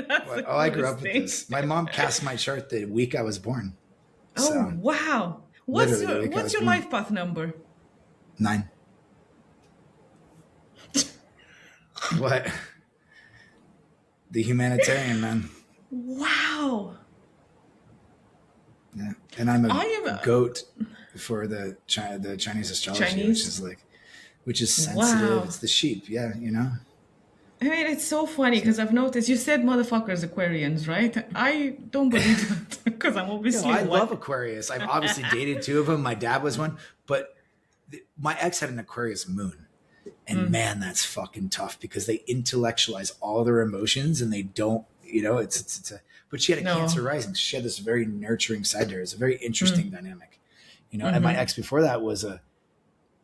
I grew up with this. My mom cast my chart the week I was born. Oh wow! What's your life path number? 9. What? The humanitarian, man. Wow. Yeah, and I am a goat for the Chinese astrology, which is sensitive. Wow. It's the sheep, yeah, I mean, it's so funny because I've noticed you said motherfuckers Aquarians, right? I don't believe that because I'm obviously. I love Aquarius. I've obviously dated 2 of them. My dad was one, but my ex had an Aquarius moon, and man, that's fucking tough because they intellectualize all their emotions and they don't. But she had a Cancer rising. She had this very nurturing side to her. It's a very interesting dynamic. you know, and my ex before that was a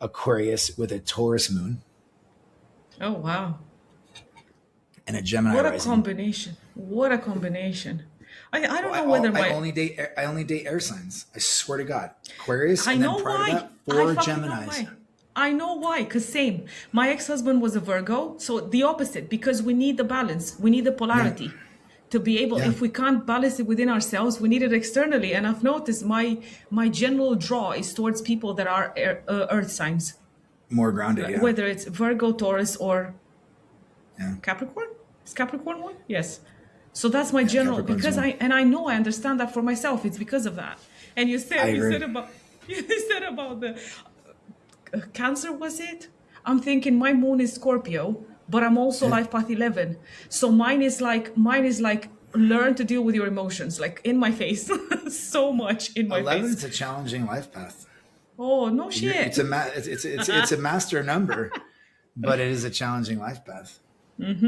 Aquarius with a Taurus moon Oh, wow. and a Gemini What a rising. combination. What a combination. I Well, don't know whether I my only date air signs. I swear to God, Aquarius, I and then know prior to why. that, I 4 fucking know Geminis. why. I know why. Cause same. My ex-husband was a Virgo, so the opposite. Because we need the balance. We need the Yeah, polarity to be able. yeah, If we can't balance it within ourselves, we need it externally. And I've noticed my general draw is towards people that are Earth signs, more grounded. Yeah, whether it's Virgo, Taurus, or yeah, Capricorn. Is Capricorn one? Yes. So that's my yeah. general Capricorn's because one. I know I understand that for myself. It's because of that. And I you agree. said about you said about the Cancer, was it? I'm thinking my moon is Scorpio, but I'm also Yeah. life path 11. So mine is like learn to deal with your emotions, like in my face. So much in my 11, face. it's a challenging life path. Oh, no It's shit. it's a master number, but it is a challenging life path.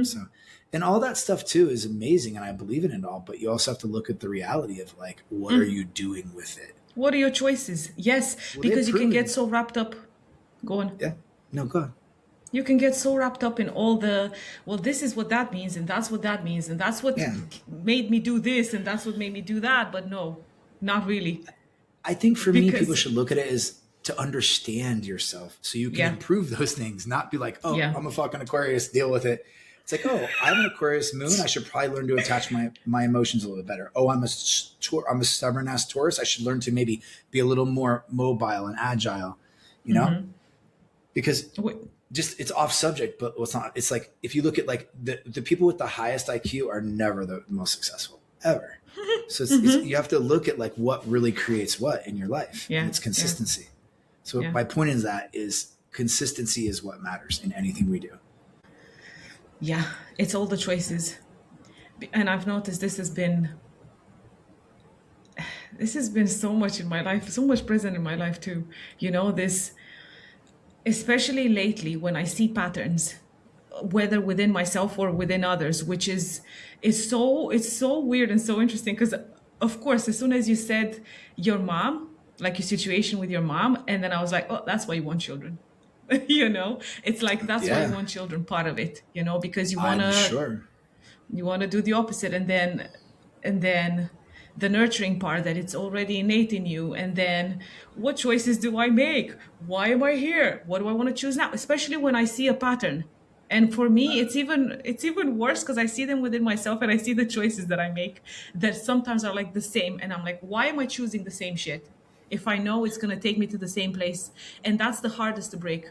So, and all that stuff too is amazing, and I believe in it all. But you also have to look at the reality of like, what are you doing with it? What are your choices? Yes, Well, they've because you can get proven. so wrapped up. Go on. Yeah. No, go on. You can get so wrapped up in all the, well, this is what that means, and that's what that means, and that's what Yeah. made me do this, and that's what made me do that. But no, not really. I think for me, people Because, should look at it as to understand yourself so you can yeah, improve those things, not be like, oh, yeah, I'm a fucking Aquarius, deal with it. It's like, oh, I have an Aquarius moon. I should probably learn to attach my emotions a little bit better. Oh, I'm a stubborn ass Taurus. I should learn to maybe be a little more mobile and agile, you know, because Wait, just it's off subject, but it's not. It's like if you look at like the people with the highest IQ are never the most successful ever. So you have to look at like what really creates what in your life, and yeah, it's yeah, consistency. So yeah, my point is that is consistency is what matters in anything we do. yeah. It's all the choices, and I've noticed this has been so much in my life, so much present in my life too. You know, this, especially lately when I see patterns, whether within myself or within others, which it's so weird and so interesting because of course as soon as you said your mom, like your situation with your mom, and then I was like, oh, that's why you want children. You know, it's like that's why you Yeah, want children, part of it, you know, because I'm sure. you want to do the opposite, and then the nurturing part that it's already innate in you, and then what choices do I make, why am I here, what do I want to choose now, especially when I see a pattern. And for me it's even worse because I see them within myself, and I see the choices that I make that sometimes are like the same, and I'm like, why am I choosing the same shit if I know it's going to take me to the same place? And that's the hardest to break,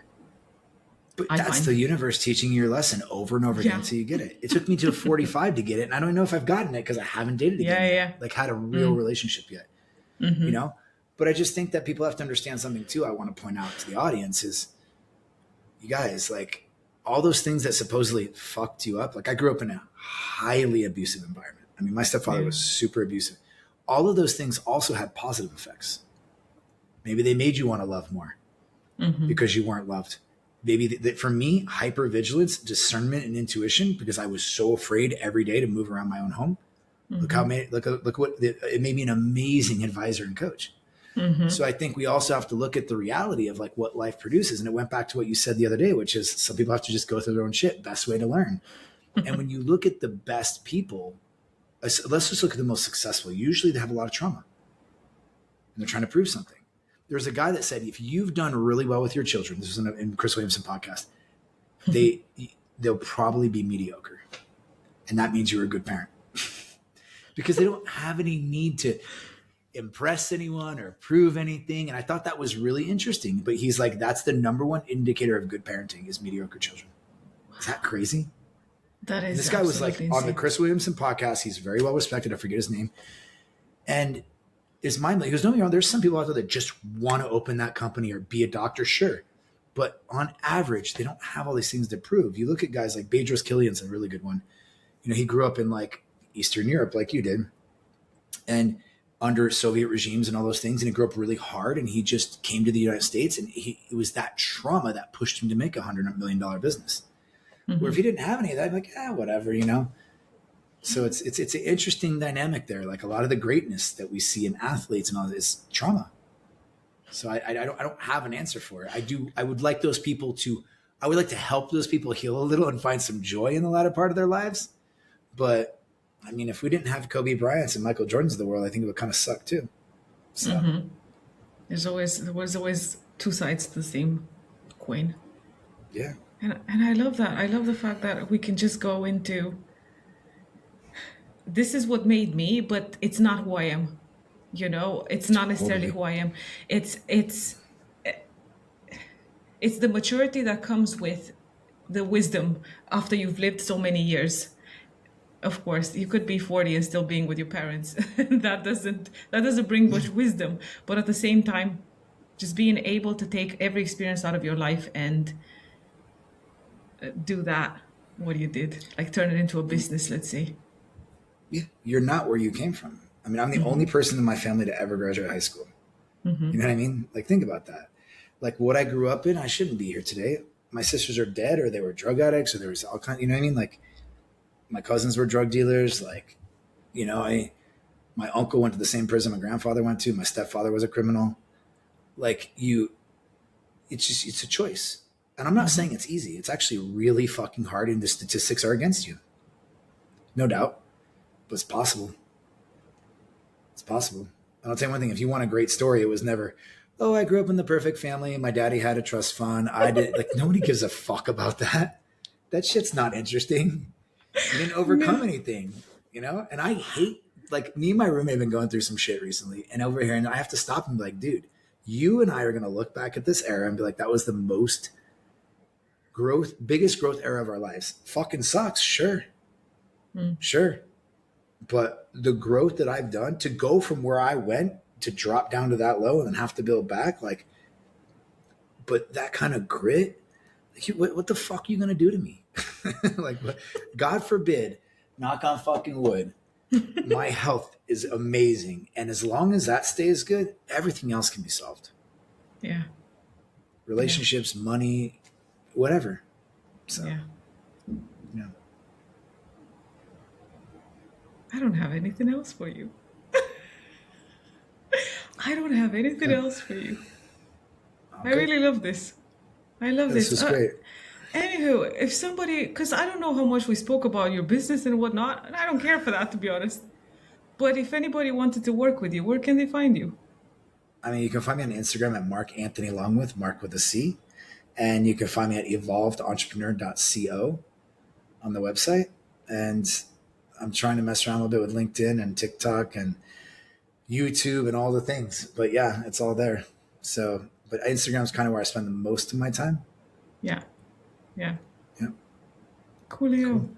But I that's find. the universe teaching you your lesson over and over again Yeah, until you get it. It took me to 45 to get it, and I don't know if I've gotten it because I haven't dated yeah, again yeah, yet, yeah. like had a real relationship yet, you know. But I just think that people have to understand something too. I want to point out to the audience is, you guys, like all those things that supposedly fucked you up. Like I grew up in a highly abusive environment. I mean, my stepfather Yeah. was super abusive. All of those things also had positive effects. Maybe they made you want to love more because you weren't loved. Maybe for me, hypervigilance, discernment, and intuition, because I was so afraid every day to move around my own home. Look what it made me an amazing advisor and coach. So I think we also have to look at the reality of like what life produces. And it went back to what you said the other day, which is some people have to just go through their own shit. Best way to learn. And when you look at the best people, let's just look at the most successful. Usually they have a lot of trauma and they're trying to prove something. There's a guy that said, if you've done really well with your children, this was in Chris Williamson podcast, they'll probably be mediocre. And that means you're a good parent because they don't have any need to impress anyone or prove anything. And I thought that was really interesting, but he's like, that's the number one indicator of good parenting is mediocre children. Is that crazy? That And is this guy was like absolutely on the insane. Chris Williamson podcast. He's very well respected. I forget his name. And his mind, he goes, no, there's some people out there that just want to open that company or be a doctor. Sure. But on average, they don't have all these things to prove. You look at guys like Bedros Killian's a really good one. You know, he grew up in like Eastern Europe, like you did. And under Soviet regimes and all those things. And he grew up really hard, and he just came to the United States, and it was that trauma that pushed him to make $100 million business. Where if he didn't have any of that, I'm like, whatever, you know? So it's an interesting dynamic there. Like a lot of the greatness that we see in athletes and all this is trauma. So I don't have an answer for it. I would like those people to, I would like to help those people heal a little and find some joy in the latter part of their lives. But I mean, if we didn't have Kobe Bryant's and Michael Jordan's of the world, I think it would kind of suck too. So There was always two sides to the same coin. yeah. And I love that. I love the fact that we can just go into, this is what made me, but it's not who I am. You know, it's not necessarily who I am. It's the maturity that comes with the wisdom after you've lived so many years. Of course, you could be 40 and still being with your parents. That doesn't bring much wisdom. But at the same time, just being able to take every experience out of your life and do that, what you did, like turn it into a business, let's say. Yeah, you're not where you came from. I mean, I'm the only person in my family to ever graduate high school. You know what I mean? Like, think about that. Like, what I grew up in, I shouldn't be here today. My sisters are dead, or they were drug addicts, or there was all kind. You know what I mean? Like, my cousins were drug dealers. Like, you know, my uncle went to the same prison my grandfather went to. My stepfather was a criminal. Like, it's a choice. And I'm not saying it's easy. It's actually really fucking hard, and the statistics are against you. No doubt. But it's possible. It's possible. And I'll tell you one thing. If you want a great story, it was never, oh, I grew up in the perfect family. My daddy had a trust fund. I did. Like, nobody gives a fuck about that. That shit's not interesting. You didn't overcome anything, you know? And I hate, like, me and my roommate have been going through some shit recently. And over here, and I have to stop and be like, dude, you and I are going to look back at this era and be like, that was the biggest growth era of our lives. Fucking sucks. Sure. Sure. But the growth that I've done to go from where I went to drop down to that low and then have to build back, like, but that kind of grit, like, what the fuck are you going to do to me? Like, God forbid, knock on fucking wood, my health is amazing. And as long as that stays good, everything else can be solved. Yeah. Relationships, money, whatever. So, Yeah. yeah. I don't have anything else for you. I don't have anything else for you. Okay. I really love this. I love this. This is great. Anywho, if somebody, because I don't know how much we spoke about your business and whatnot, and I don't care for that, to be honest. But if anybody wanted to work with you, where can they find you? I mean, you can find me on Instagram at Marc Anthony Longwith, Mark with a C. And you can find me at evolvedentrepreneur.co on the website. And I'm trying to mess around a little bit with LinkedIn and TikTok and YouTube and all the things. But yeah, it's all there. So, but Instagram is kind of where I spend the most of my time. Yeah. Yeah. Yeah. Coolio. Cool.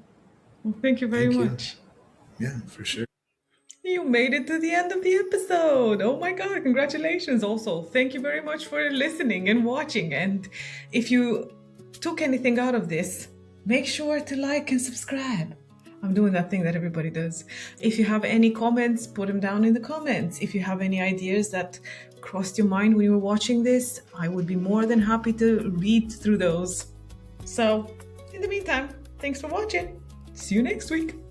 Well, thank you very much. Yeah, for sure. You made it to the end of the episode. Oh my God, congratulations. Also, thank you very much for listening and watching. And if you took anything out of this, make sure to like and subscribe. I'm doing that thing that everybody does. If you have any comments, put them down in the comments. If you have any ideas that crossed your mind when you were watching this, I would be more than happy to read through those. So, in the meantime, thanks for watching. See you next week.